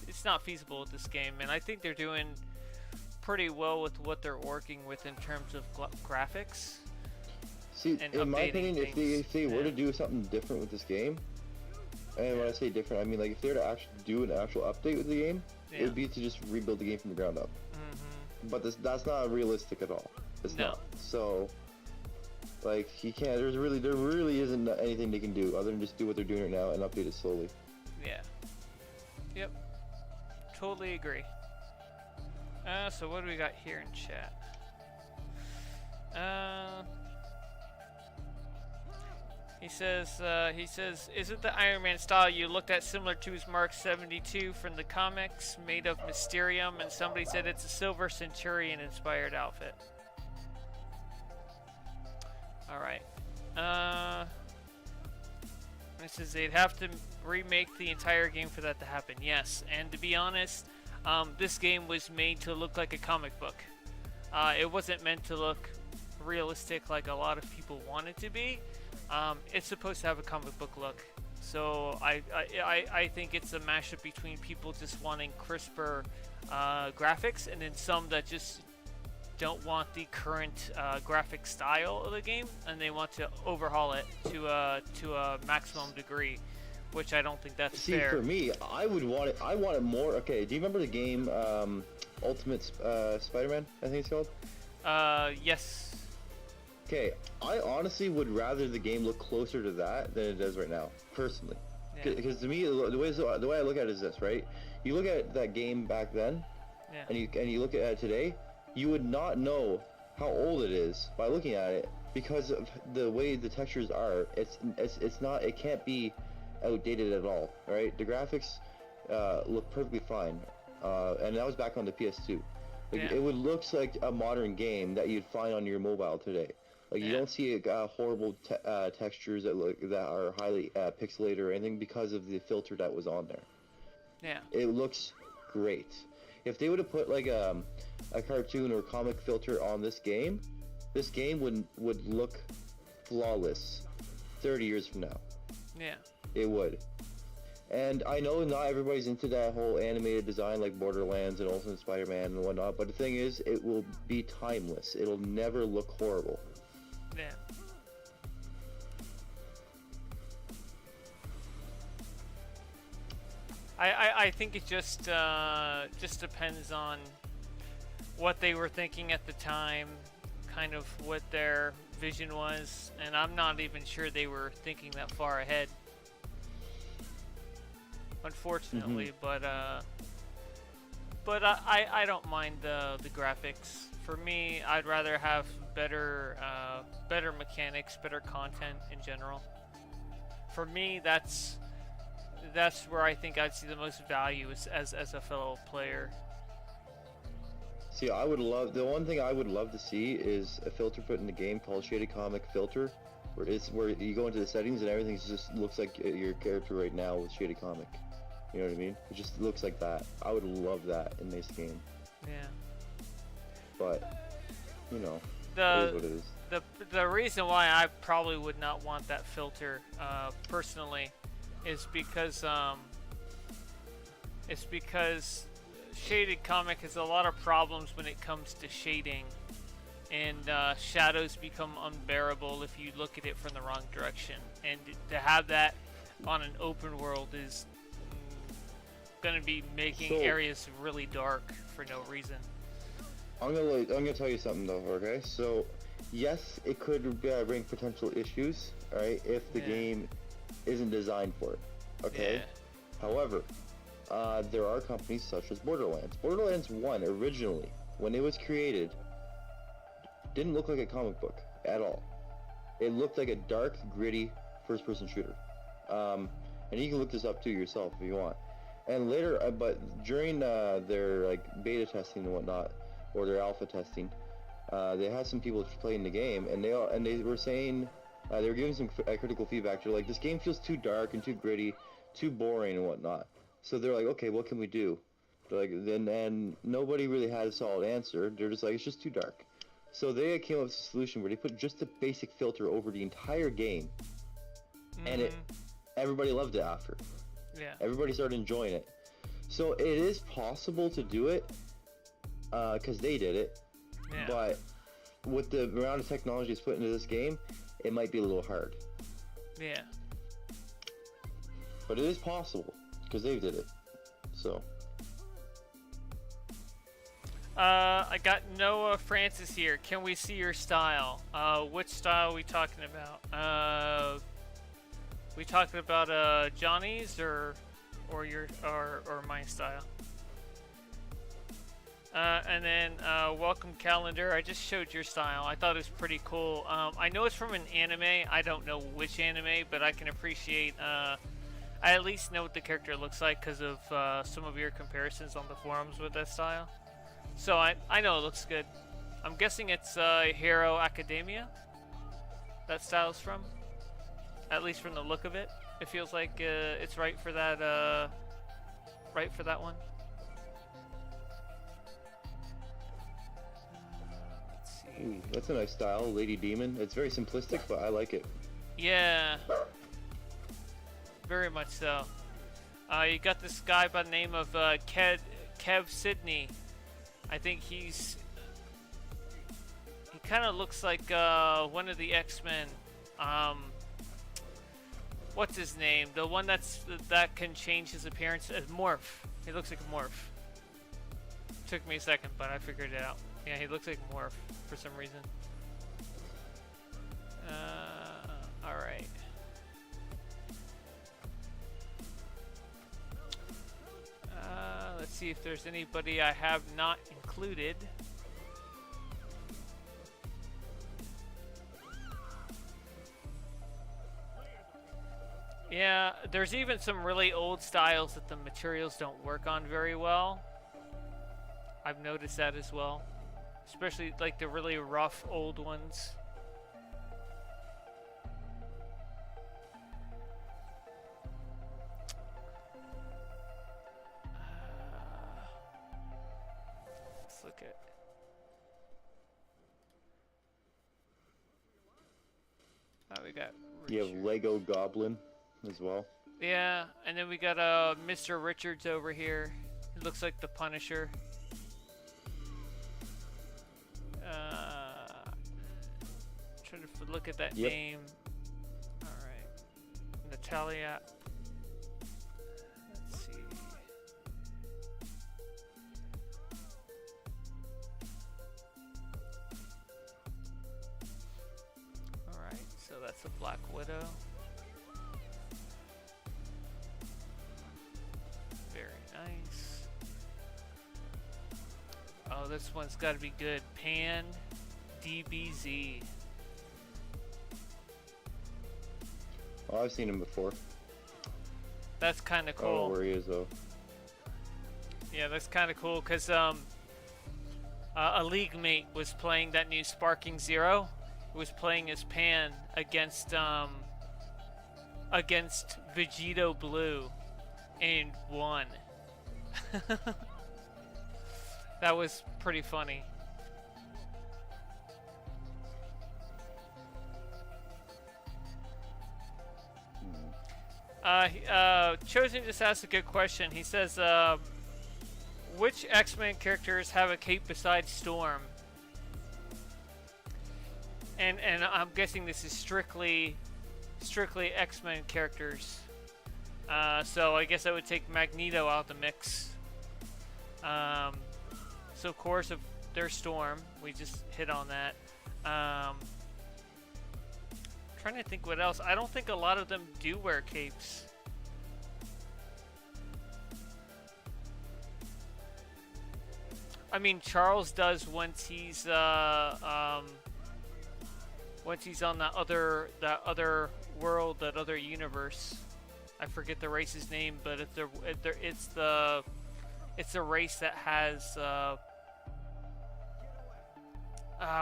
it's not feasible with this game, and I think they're doing pretty well with what they're working with in terms of graphics. See, in my opinion, if they were to do something different with this game, and when I say different, I mean like if they were to actually do an actual update with the game, it would be to just rebuild the game from the ground up. But that's not realistic at all. It's not. So, like, you can't. There really isn't anything they can do other than just do what they're doing right now and update it slowly. Yeah. Yep. Totally agree. So what do we got here in chat? He says, isn't the Iron Man style you looked at similar to his Mark 72 from the comics, made of Mysterium? And somebody said it's a Silver Centurion inspired outfit. Alright. This is, they'd have to remake the entire game for that to happen. Yes, and to be honest, this game was made to look like a comic book. It wasn't meant to look realistic like a lot of people want it to be. It's supposed to have a comic book look. So I think it's a mashup between people just wanting crisper graphics and then some that just don't want the current graphic style of the game, and they want to overhaul it to a maximum degree, which I don't think that's fair. See, for me, I want it more. Okay, do you remember the game Ultimate Spider-Man? I think it's called. Yes. Okay, I honestly would rather the game look closer to that than it does right now, personally. Because to me, the way I look at it is this, right? You look at that game back then, and you look at it today. You would not know how old it is by looking at it because of the way the textures are. It can't be outdated at all, right? The graphics look perfectly fine, and that was back on the PS2. Like, it would look like a modern game that you'd find on your mobile today. Like you don't see horrible textures that are highly pixelated or anything because of the filter that was on there. Yeah. It looks great. If they would have put like a cartoon or comic filter on this game would look flawless 30 years from now. Yeah. It would. And I know not everybody's into that whole animated design like Borderlands and Ultimate Spider-Man and whatnot, but the thing is, it will be timeless. It'll never look horrible. Yeah. I think it just depends on what they were thinking at the time, kind of what their vision was, and I'm not even sure they were thinking that far ahead, unfortunately. But I don't mind the graphics. For me, I'd rather have better mechanics, better content in general. For me, that's where I think I'd see the most value as a fellow player. See, the one thing I would love to see is a filter put in the game called Shaded Comic Filter, where you go into the settings and everything just looks like your character right now with Shaded Comic. You know what I mean? It just looks like that. I would love that in this game. Yeah. But, you know, it is what it is. The reason why I probably would not want that filter, personally, is because Shaded Comic has a lot of problems when it comes to shading, and shadows become unbearable if you look at it from the wrong direction. And to have that on an open world is going to be making areas really dark for no reason. I'm gonna tell you something though, okay? So, yes, it could bring potential issues, right, if the game isn't designed for it, okay? Yeah. However, there are companies such as Borderlands. Borderlands 1, originally, when it was created, didn't look like a comic book at all. It looked like a dark, gritty, first-person shooter. and you can look this up too yourself if you want. And later, but during their like beta testing and whatnot, or their alpha testing, they had some people playing the game, and they were saying they were giving some critical feedback. They're like, this game feels too dark and too gritty, too boring and whatnot. So they're like, okay, what can we do? They're like, then nobody really had a solid answer. They're just like, it's just too dark. So they came up with a solution where they put just a basic filter over the entire game, and everybody loved it after. Yeah. Everybody started enjoying it. So it is possible to do it, because they did it. Yeah. But with the amount of technology that's put into this game, it might be a little hard. Yeah. But it is possible, because they did it. So. I got Noah Francis here. Can we see your style? Which style are we talking about? We talking about Johnny's or my style? And then welcome calendar. I just showed your style. I thought it was pretty cool. I know it's from an anime. I don't know which anime, but I can appreciate. I at least know what the character looks like because of some of your comparisons on the forums with that style. So I know it looks good. I'm guessing it's Hero Academia. That style's from. At least from the look of it, it feels like it's right for that. Right for that one. Let's see. Ooh, that's a nice style, Lady Demon. It's very simplistic, but I like it. Yeah. Very much so. You got this guy by the name of Kev Sidney. I think he kind of looks like one of the X-Men. What's his name? The one that can change his appearance as Morph. He looks like a Morph. Took me a second, but I figured it out. Yeah, he looks like Morph for some reason. All right. Let's see if there's anybody I have not included. Yeah, there's even some really old styles that the materials don't work on very well. I've noticed that as well. Especially like the really rough old ones. Let's look at... we got... You have Lego Goblin as well. Yeah, and then we got Mr. Richards over here. He looks like the Punisher. Trying to look at that name. All right, Natalia. Let's see. All right, so that's a Black Widow. Nice. Oh, this one's got to be good. Pan DBZ. Oh, I've seen him before. That's kind of cool. I don't know where he is though. Yeah, that's kind of cool because a league mate was playing that new Sparking Zero. Was playing as Pan against Vegito Blue, and won. That was pretty funny. Chosen just asked a good question. He says, which X-Men characters have a cape besides Storm? And I'm guessing this is strictly X-Men characters. So I guess I would take Magneto out of the mix. So of course, if there's Storm, we just hit on that. Trying to think what else. I don't think a lot of them do wear capes. I mean, Charles does once he's on that other world, that other universe. I forget the race's name, but it's the race that has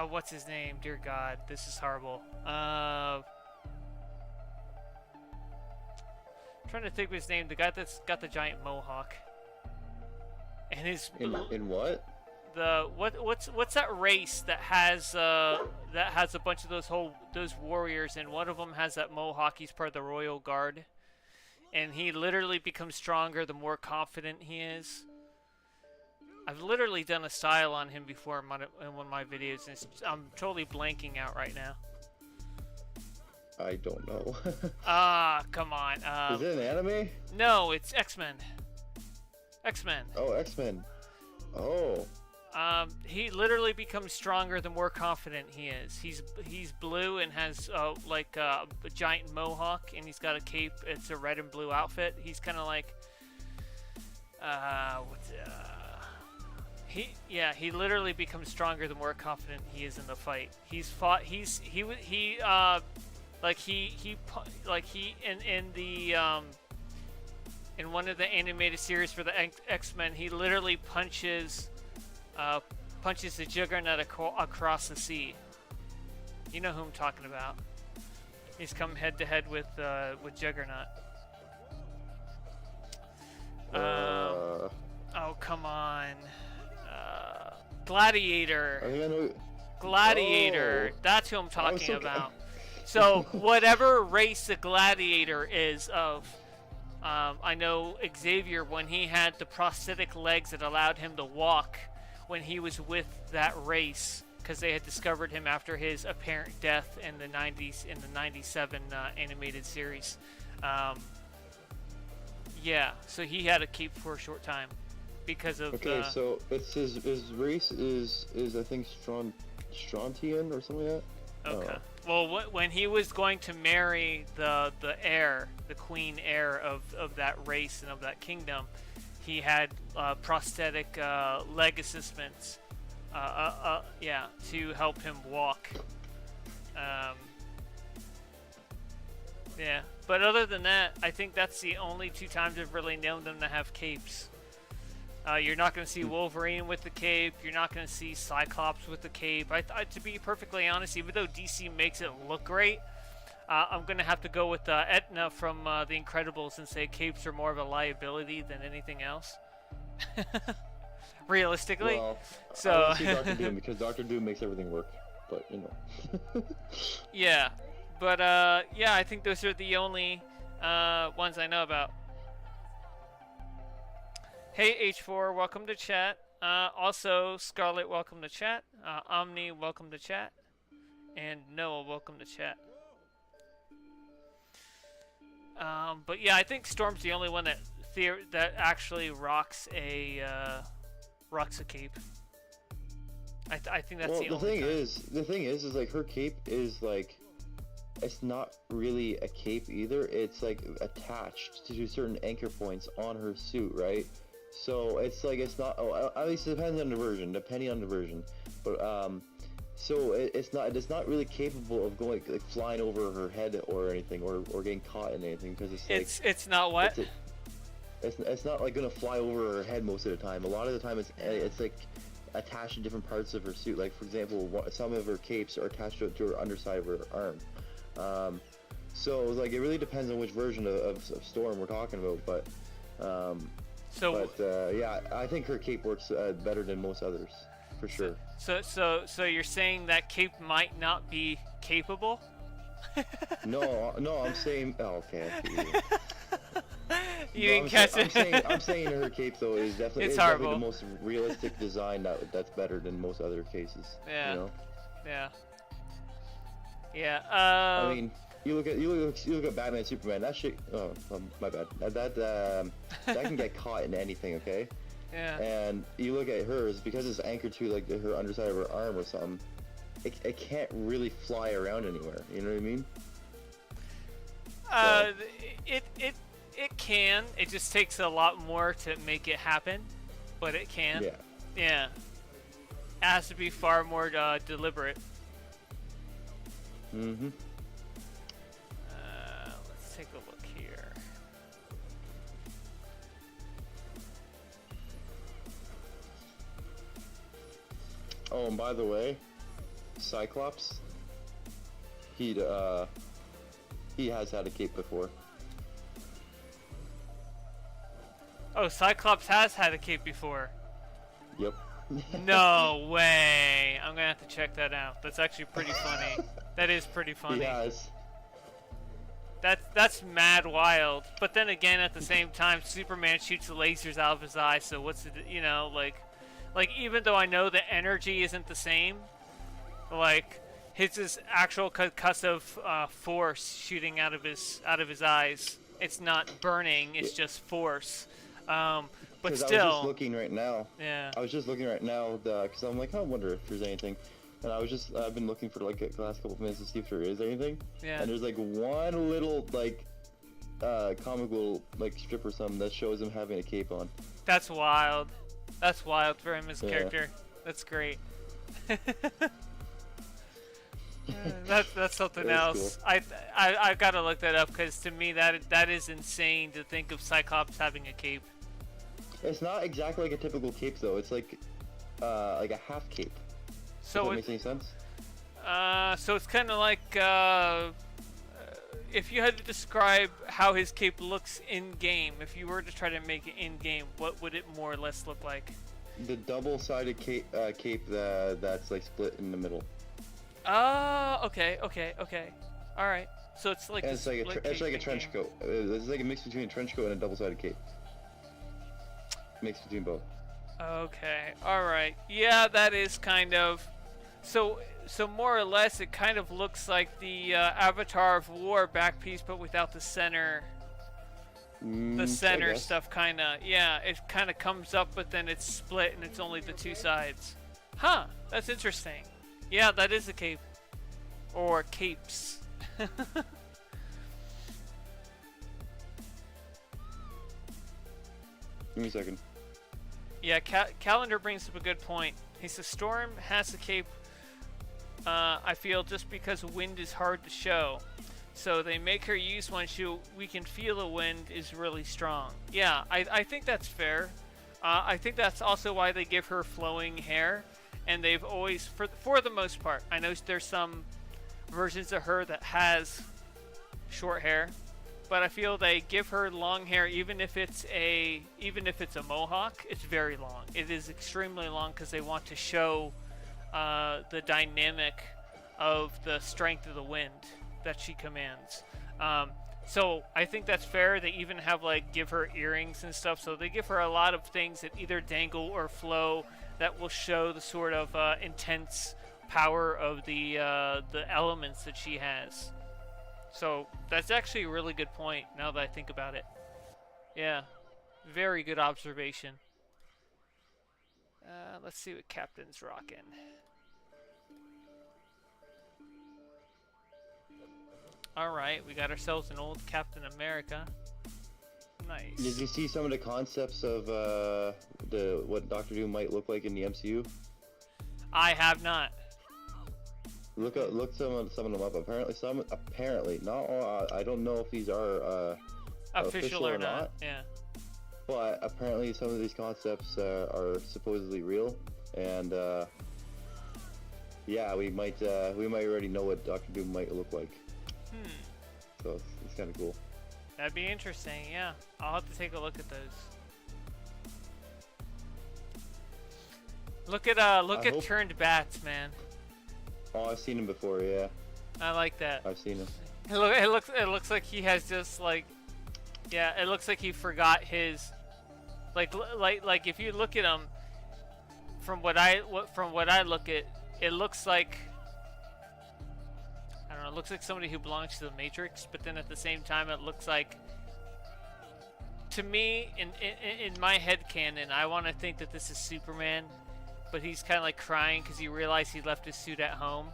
what's his name? Dear God, this is horrible. Trying to think of his name. The guy that's got the giant mohawk. And his in what? What's that race that has a bunch of those warriors, and one of them has that mohawk. He's part of the royal guard, and he literally becomes stronger the more confident he is. I've literally done a style on him before in one of my videos, and I'm totally blanking out right now. I don't know. Come on. Is it an anime? No, it's X-Men. X-Men. Oh, X-Men. Oh. He literally becomes stronger the more confident he is. He's blue and has like a giant mohawk, and he's got a cape. It's a red and blue outfit. He's kind of like he literally becomes stronger the more confident he is in the fight. In one of the animated series for the X-Men, he literally punches the Juggernaut across the sea. You know who I'm talking about. He's come head to head with Juggernaut. Oh, come on. Gladiator. I know. Gladiator. Oh. That's who I'm talking about. So whatever race the Gladiator is of, I know Xavier, when he had the prosthetic legs that allowed him to walk when he was with that race, because they had discovered him after his apparent death in the 90s, in the 97 animated series. Yeah, so he had a cape for a short time because of so it's his race is I think Strontian or something like that. Okay. Well, when he was going to marry the queen heir of that race and of that kingdom, he had prosthetic leg assistants, to help him walk. Yeah, but other than that, I think that's the only two times I've really known them to have capes. You're not going to see Wolverine with the cape. You're not going to see Cyclops with the cape. To be perfectly honest, even though DC makes it look great, I'm going to have to go with Etna from The Incredibles and say capes are more of a liability than anything else. Realistically. Well, so I see Dr. Doom because Dr. Doom makes everything work. But, you know. Yeah. But, yeah, I think those are the only ones I know about. Hey H4, welcome to chat. Also, Scarlet, welcome to chat. Omni, welcome to chat. And Noah, welcome to chat. But yeah, I think Storm's the only one that actually rocks a cape. I think that's the only time. The thing is like her cape is like, it's not really a cape either. It's like attached to certain anchor points on her suit, right? So it's like it's not. Oh, at least it depends on the version. Depending on the version, but so it's not really capable of going like flying over her head or anything, or getting caught in anything, because it's not what. It's not like gonna fly over her head most of the time. A lot of the time it's like attached to different parts of her suit. Like for example, some of her capes are attached to her underside of her arm. So like it really depends on which version of Storm we're talking about, but. Yeah, I think her cape works better than most others, for sure. So you're saying that cape might not be capable? No, I'm saying. Oh, okay. You didn't catch it. I'm saying her cape though is definitely the most realistic design that's better than most other cases. Yeah. You know? Yeah. Yeah. I mean. You look at Batman, Superman. That shit. Oh, my bad. That can get caught in anything. Okay. Yeah. And you look at hers, because it's anchored to like her underside of her arm or something. It can't really fly around anywhere. You know what I mean? It can. It just takes a lot more to make it happen, but it can. Yeah. Yeah. It has to be far more deliberate. Mm-hmm. Let's take a look here. Oh, and by the way, Cyclops, he has had a cape before. Oh, Cyclops has had a cape before. Yep. No way. I'm gonna have to check that out. That's actually pretty funny. That is pretty funny. Yes. That's mad wild. But then again, at the same time, Superman shoots lasers out of his eyes. So what's the, you know, like even though I know the energy isn't the same, like his is actual concussive force shooting out of his eyes. It's not burning. It's just force. But still. I was just looking right now. Yeah. I was just looking right now because I'm like, I wonder if there's anything. And I've been looking for like the last couple of minutes to see if there is anything. Yeah. And there's like one little like comic little like strip or something that shows him having a cape on. That's wild. That's wild for him as a character. That's great. That's something else. Cool. I gotta look that up because to me that is insane to think of Cyclops having a cape. It's not exactly like a typical cape though. It's like a half cape. So Does that make any sense? So it's kind of like if you had to describe how his cape looks in game, if you were to try to make it in game, what would it more or less look like? The double-sided cape that's like split in the middle. Oh, okay. All right. So it's like it's like a trench coat. It's like a mix between a trench coat and a double-sided cape. Mix between both. Okay. All right. Yeah, that is kind of. So more or less, it kind of looks like the Avatar of War back piece, but without the center. The center stuff, kind of. Yeah, it kind of comes up, but then it's split, and it's only the two sides. Huh. That's interesting. Yeah, that is a cape. Or capes. Give me a second. Yeah, Calendar brings up a good point. He says Storm has a cape, I feel, just because wind is hard to show. So they make her use one we can feel the wind is really strong. Yeah, I think that's fair. I think that's also why they give her flowing hair. And they've always, for the most part, I know there's some versions of her that has short hair, but I feel they give her long hair even if it's a mohawk. It's very long. It is extremely long because they want to show the dynamic of the strength of the wind that she commands. So I think that's fair. They even have give her earrings and stuff. So they give her a lot of things that either dangle or flow that will show the sort of intense power of the elements that she has. So that's actually a really good point now that I think about it. Yeah, very good observation. Let's see what Captain's rocking. Alright, we got ourselves an old Captain America. Nice. Did you see some of the concepts of what Doctor Doom might look like in the MCU? I have not. Look some of them up. Apparently, not all. I don't know if these are official or not. Yeah. But apparently, some of these concepts are supposedly real, and yeah, we might already know what Doctor Doom might look like. So it's kind of cool. That'd be interesting. Yeah, I'll have to take a look at those. Look at turned bats, man. Oh, I've seen him before. Yeah. I like that. I've seen him. It looks like he has just yeah. It looks like he forgot his like if you look at him from what I look at, it looks like I don't know. It looks like somebody who belongs to the Matrix, but then at the same time, it looks like to me in my head canon, I want to think that this is Superman. But he's kind of crying because he realized he left his suit at home,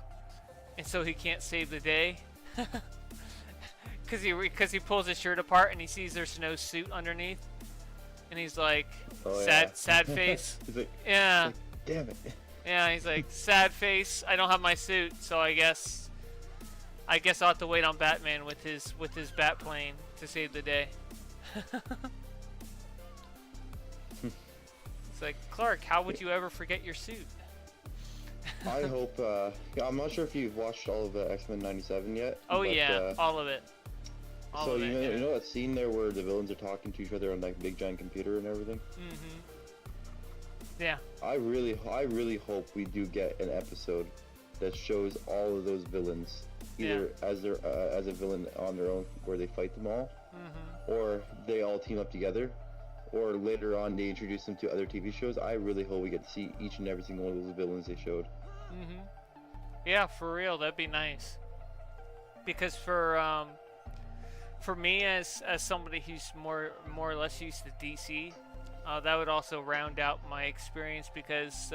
and so he can't save the day. Because he pulls his shirt apart and he sees there's no suit underneath, and he's like, sad face. He's like, yeah. Damn it. Yeah, he's like, sad face. I don't have my suit, so I guess I'll have to wait on Batman with his bat plane to save the day. It's like, Clark, how would you ever forget your suit? I hope. Yeah, I'm not sure if you've watched all of X-Men '97 yet. Oh but, yeah, all of it. All so of it, yeah. you know that scene there where the villains are talking to each other on that big giant computer and everything. Mm-hmm. Yeah. I really hope we do get an episode that shows all of those villains either as a villain on their own, where they fight them all, or they all team up together, or later on they introduce them to other TV shows. I really hope we get to see each and every single one of those villains they showed. Yeah, for real, that'd be nice. Because for me as somebody who's more or less used to DC, that would also round out my experience, because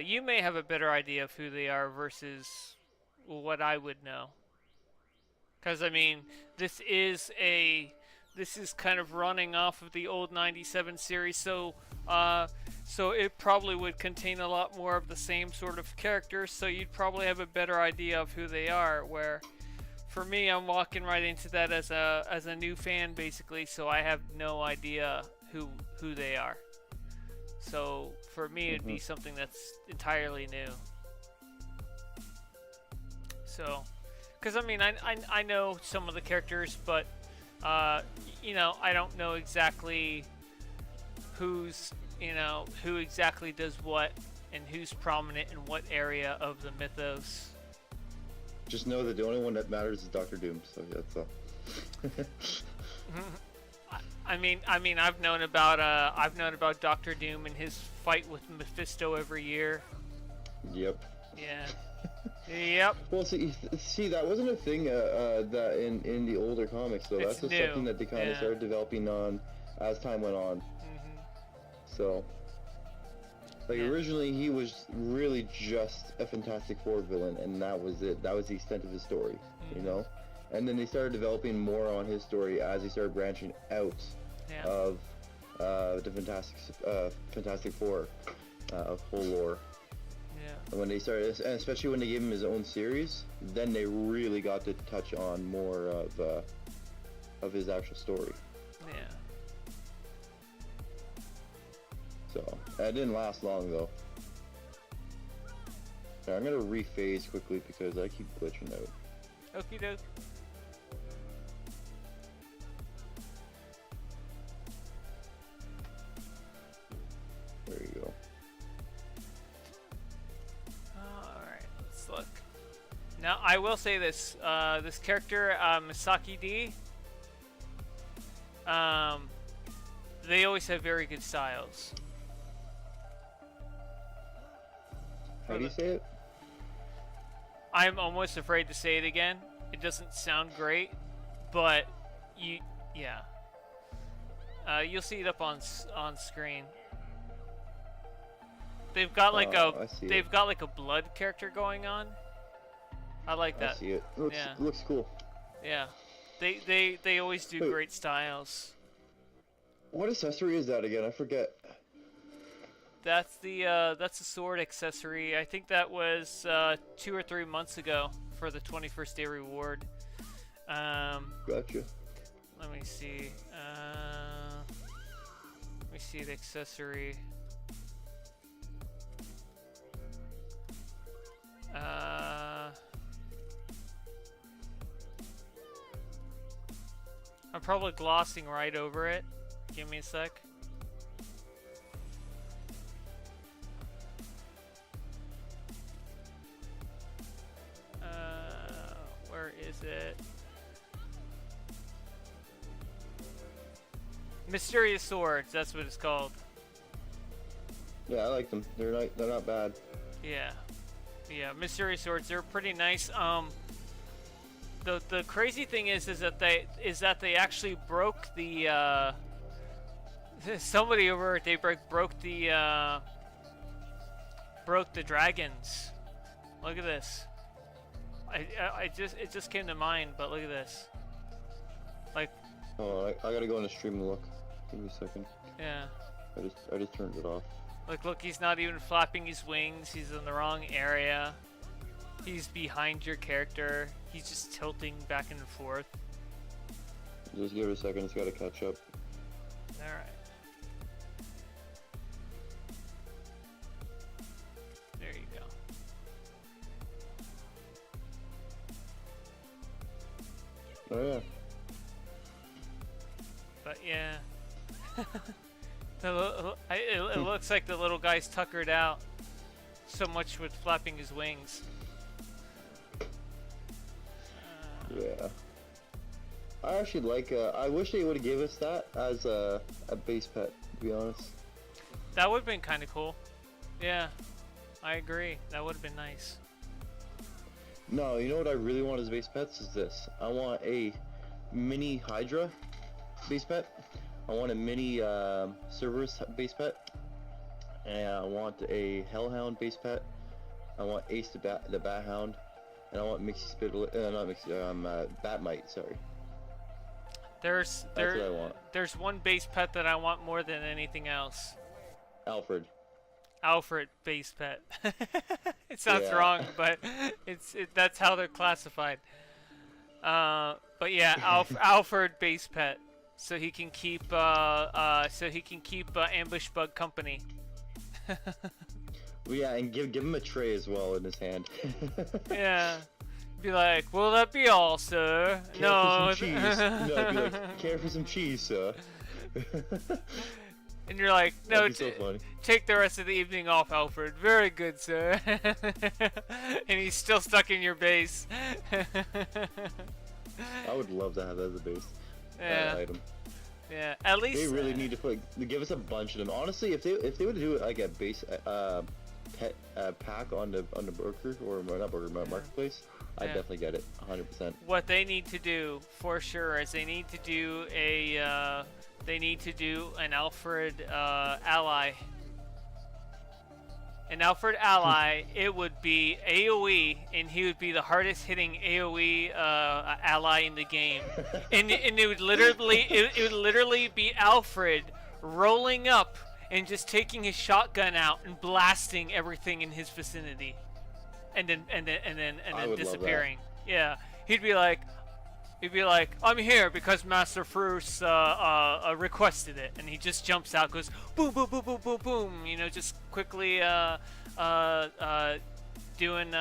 you may have a better idea of who they are versus what I would know. Because I mean, this is kind of running off of the old '97 series, so it probably would contain a lot more of the same sort of characters. So you'd probably have a better idea of who they are. Where, for me, I'm walking right into that as a new fan, basically. So I have no idea who they are. So for me, it'd be something that's entirely new. So, because I mean, I know some of the characters, but you know, I don't know exactly who exactly does what and who's prominent in what area of the mythos. Just know that the only one that matters is Doctor Doom. So that's all. I mean, I've known about Doctor Doom and his fight with Mephisto every year. Yep. Yeah. Yep. Well, see, that wasn't a thing that in the older comics, though. It's That's just new. something that they kind of started developing on as time went on. So, like, originally he was really just a Fantastic Four villain, and that was it. That was the extent of his story, you know. And then they started developing more on his story as he started branching out of the Fantastic Four whole lore. And when they started, and especially when they gave him his own series, then they really got to touch on more of his actual story. Yeah. So that didn't last long though. Now, I'm gonna rephase quickly because I keep glitching out. Okie doke. There you go. Alright, let's look. Now, I will say this. This character, Misaki D, they always have very good styles. How do you say it? I'm almost afraid to say it again. It doesn't sound great, but you'll see it up on screen. They've got like a blood character going on. I like that. I see it. Looks cool. Yeah, they always do great styles. What accessory is that again? I forget. That's the sword accessory. I think that was 2 or 3 months ago for the 21st day reward. Gotcha. Let me see. Let me see the accessory. I'm probably glossing right over it. Give me a sec. Where is it? Mysterious Swords, that's what it's called. Yeah, I like them. They're not bad. Yeah. Yeah, Mysterious Swords, they're pretty nice. The crazy thing is that they actually broke the somebody over at Daybreak broke the dragons. Look at this. It just came to mind, but look at this. Like, oh, I gotta go on the stream and look. Give me a second. Yeah. I just turned it off. Look, he's not even flapping his wings. He's in the wrong area. He's behind your character. He's just tilting back and forth. Just give it a second. It's gotta catch up. All right. There you go. Oh yeah. But yeah. It looks like the little guy's tuckered out so much with flapping his wings. Yeah. I actually like, I wish they would have gave us that as a base pet, to be honest. That would have been kind of cool. Yeah, I agree. That would have been nice. No, you know what I really want as base pets is this. I want a mini Hydra base pet. I want a mini Cerberus base pet. And I want a Hellhound base pet. I want Ace the Bat Hound. And I want Mixie Spittle, not Mixie, Batmite, sorry. That's what I want. There's one base pet that I want more than anything else. Alfred. Alfred base pet. It sounds Yeah. wrong, but that's how they're classified. But yeah, Alfred base pet, so he can keep ambush bug company. Well, yeah, and give him a tray as well in his hand. Yeah. Be like, will that be all, sir? Care No. for some cheese. No, be like, care for some cheese, sir. And you're like, no, That'd be so funny. take the rest of the evening off, Alfred. Very good, sir. And he's still stuck in your base. I would love to have that as a base Yeah. item. Yeah, at least They really need to give us a bunch of them. Honestly, if they would do it like a base pet pack on the burger or not burger marketplace, I'd Yeah. definitely get it 100%. what they need to do for sure is they need to do an Alfred ally. An Alfred ally, it would be AoE, and he would be the hardest hitting AoE ally in the game. And it would literally be Alfred rolling up and just taking his shotgun out and blasting everything in his vicinity, and then I would love disappearing. Yeah, he'd be like, I'm here because Master Fruce requested it, and he just jumps out, goes boom, boom, boom, boom, boom, boom. You know, just quickly doing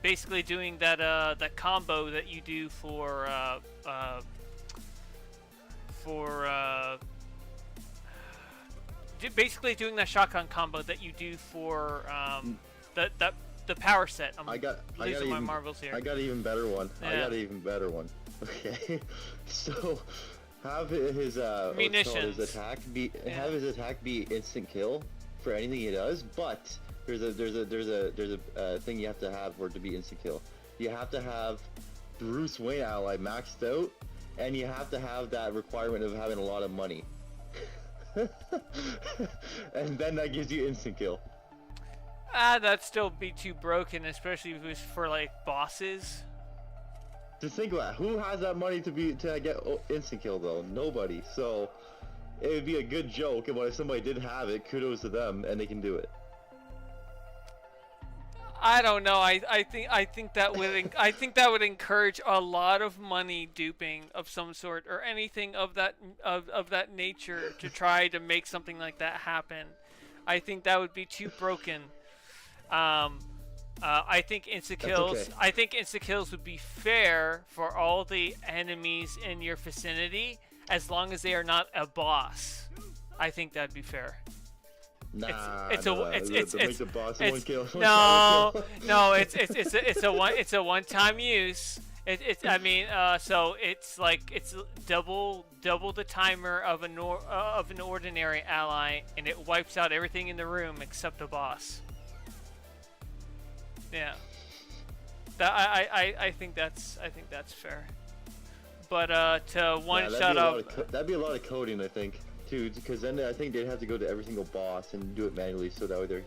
basically doing that combo that you do for basically doing that shotgun combo that you do for the power set. I'm losing my marbles here. I got an even better one. Yeah. I got an even better one. Okay, so have his Munitions. his attack be have his attack be instant kill for anything he does, but there's a thing you have to have for it to be instant kill. You have to have Bruce Wayne ally maxed out, and you have to have that requirement of having a lot of money. And then that gives you instant kill. That'd still be too broken, especially if it was for like bosses. Just think about it. Who has that money to get instant kill though? Nobody. So it would be a good joke, but if somebody did have it, kudos to them, and they can do it. I don't know. I think that would encourage a lot of money duping of some sort or anything of that nature to try to make something like that happen. I think that would be too broken. I think insta kills. Okay. I think insta kills would be fair for all the enemies in your vicinity, as long as they are not a boss. I think that'd be fair. Nah, It's the boss one kill. No, it's a one-time use. So it's like it's double the timer of an ordinary ally, and it wipes out everything in the room except a boss. Yeah, I think that's fair. But to one shot up, that'd be a lot of coding, I think, too, because then I think they'd have to go to every single boss and do it manually, so that way they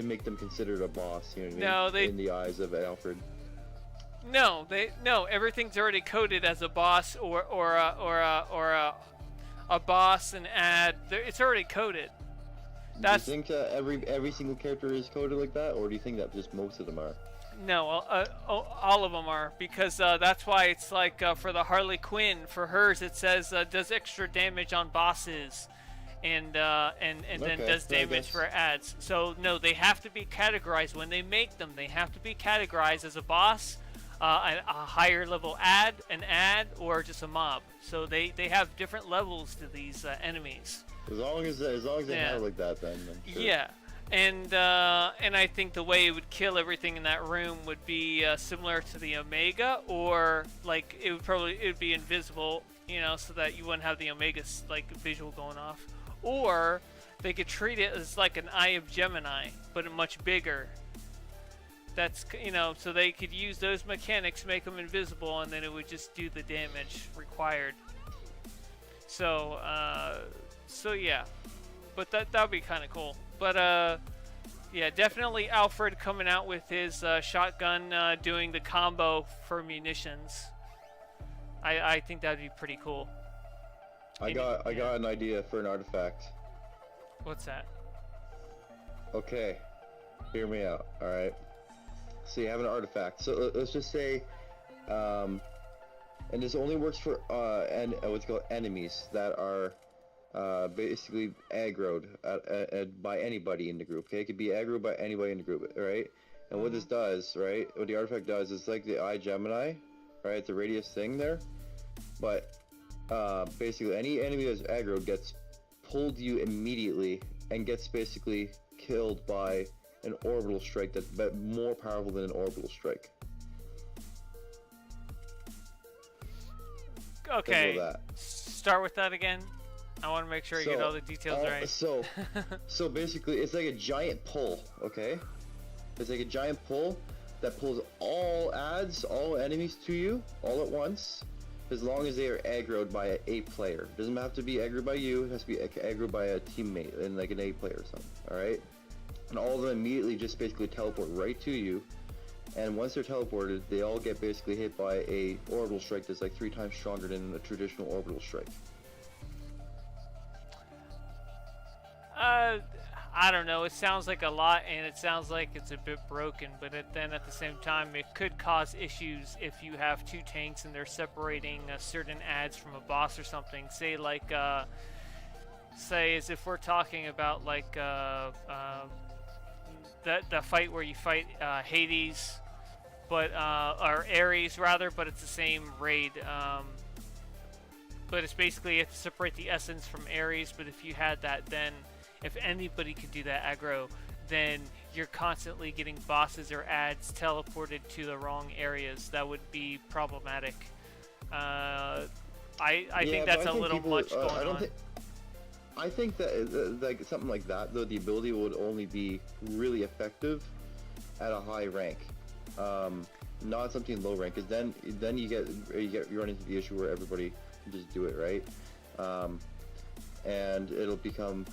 make them considered a boss. You know what I mean? In the eyes of Alfred. No, everything's already coded as a boss or a boss and add. It's already coded. Do you think that every single character is coded like that, or do you think that just most of them are? No, all of them are, because that's why it's like for the Harley Quinn, for hers it says does extra damage on bosses, and then does damage for ads. So no, they have to be categorized when they make them. They have to be categorized as a boss, a higher level ad, or just a mob. So they have different levels to these enemies. As long as they Yeah. have it like that, then sure. Yeah, and I think the way it would kill everything in that room would be similar to the Omega, or like it would be invisible, so that you wouldn't have the Omega's like visual going off, or they could treat it as like an Eye of Gemini, but much bigger. That's so they could use those mechanics, make them invisible, and then it would just do the damage required. So yeah, but that would be kind of cool. But yeah, definitely Alfred coming out with his shotgun, doing the combo for munitions. I think that'd be pretty cool. I got an idea for an artifact. What's that? Okay, hear me out. All right. So you have an artifact. So let's just say, and this only works for what's called enemies that are basically aggroed by anybody in the group. Okay, it could be aggroed by anybody in the group, right? And what this does, right? What the artifact does is like the Eye Gemini, right? It's a radius thing there, but basically any enemy that's aggroed gets pulled to you immediately and gets basically killed by an orbital strike that's more powerful than an orbital strike. Okay, start with that again. I want to make sure I get all the details right. So basically, it's like a giant pull, okay? It's like a giant pull that pulls all enemies to you all at once, as long as they are aggroed by a player. It doesn't have to be aggroed by you, it has to be aggroed by a teammate, and like an A player or something, alright? And all of them immediately just basically teleport right to you, and once they're teleported, they all get basically hit by a orbital strike that's like 3 times stronger than a traditional orbital strike. I don't know. It sounds like a lot, and it sounds like it's a bit broken. But then at the same time, it could cause issues if you have 2 tanks and they're separating certain ads from a boss or something. Say like, as if we're talking about like the fight where you fight Hades, but or Ares rather, but it's the same raid. But it's basically you have to separate the essence from Ares. But if you had that, then if anybody could do that aggro, then you're constantly getting bosses or ads teleported to the wrong areas. That would be problematic. I think that's a little much going on. I think that like something like that, though, the ability would only be really effective at a high rank, not something low rank, because then you run into the issue where everybody can just do it, right? And it'll become,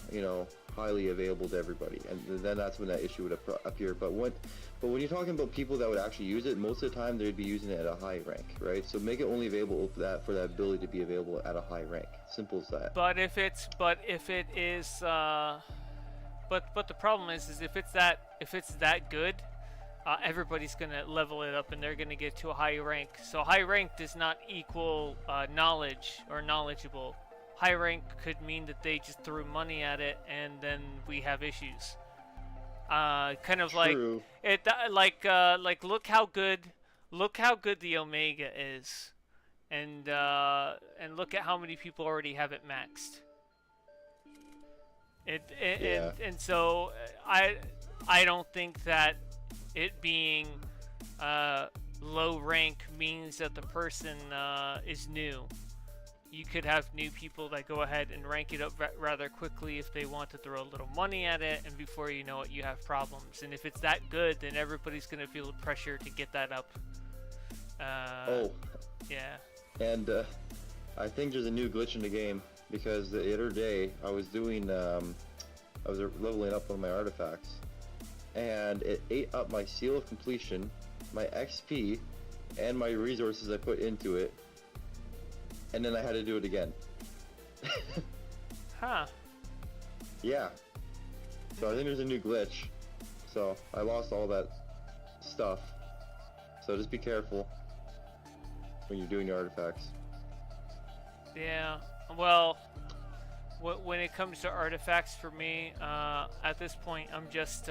highly available to everybody, and then that's when that issue would appear. But when you're talking about people that would actually use it, most of the time they'd be using it at a high rank, right? So make it only available for that ability to be available at a high rank. Simple as that. But if it is, but the problem is if it's that good, everybody's gonna level it up and they're gonna get to a high rank. So high rank does not equal knowledge or knowledgeable. High rank could mean that they just threw money at it, and then we have issues. Kind of True. like look how good the Omega is, and look at how many people already have it maxed. And so I don't think that it being low rank means that the person is new. You could have new people that go ahead and rank it up rather quickly if they want to throw a little money at it, and before you know it, you have problems. And if it's that good, then everybody's going to feel the pressure to get that up. Yeah. And I think there's a new glitch in the game, because the other day I was doing, I was leveling up one of my artifacts, and it ate up my seal of completion, my XP, and my resources I put into it. And then I had to do it again. Huh. Yeah. So I think there's a new glitch. So I lost all that stuff. So just be careful when you're doing your artifacts. Yeah. Well, when it comes to artifacts for me, at this point, I'm just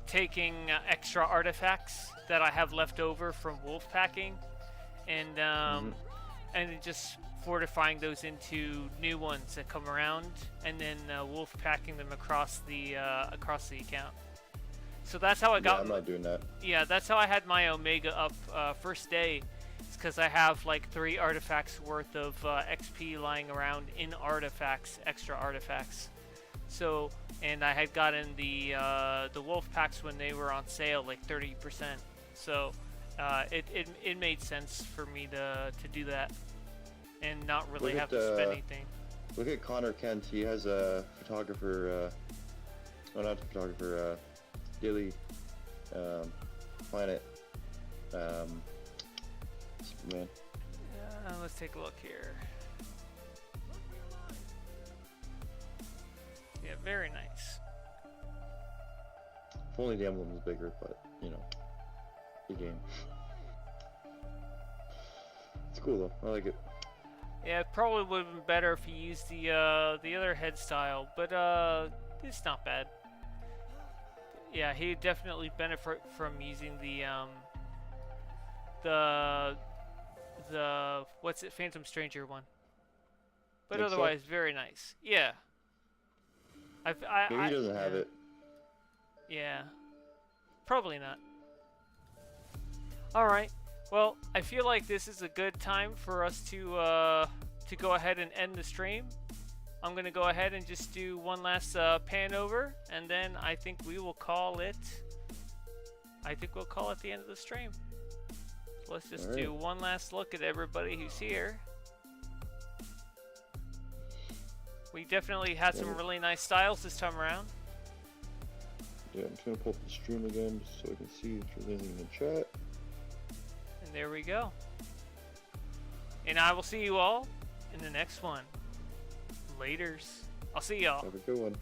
taking extra artifacts that I have left over from wolf packing, and and then just fortifying those into new ones that come around, and then wolf packing them across the account. So that's how I got. Yeah, I'm not doing that. Yeah, that's how I had my Omega up first day. It's because I have like 3 artifacts worth of XP lying around in artifacts, extra artifacts. So, and I had gotten the wolf packs when they were on sale, like 30%. So, it made sense for me to do that, and not really have to spend anything. Look at Connor Kent. He has a photographer. Oh, not a photographer. Daily Planet. Man. Let's take a look here. Yeah, very nice. If only the emblem was bigger, but you know, good game. It's cool though. I like it. Yeah, it probably would have been better if you used the other head style, but it's not bad. Yeah, he definitely benefit from using the what's it, Phantom Stranger one. But Think so? otherwise, very nice. Yeah. Maybe he doesn't have it. Yeah. Probably not. All right. Well, I feel like this is a good time for us to go ahead and end the stream. I'm going to go ahead and just do one last pan over, and then I think we will call it. I think we'll call it the end of the stream. So let's just do one last look at everybody who's here. We definitely had some really nice styles this time around. Yeah, I'm just gonna pull up the stream again just so I can see if there's anything in the chat. And there we go. And I will see you all in the next one. Laters. I'll see y'all. Have a good one.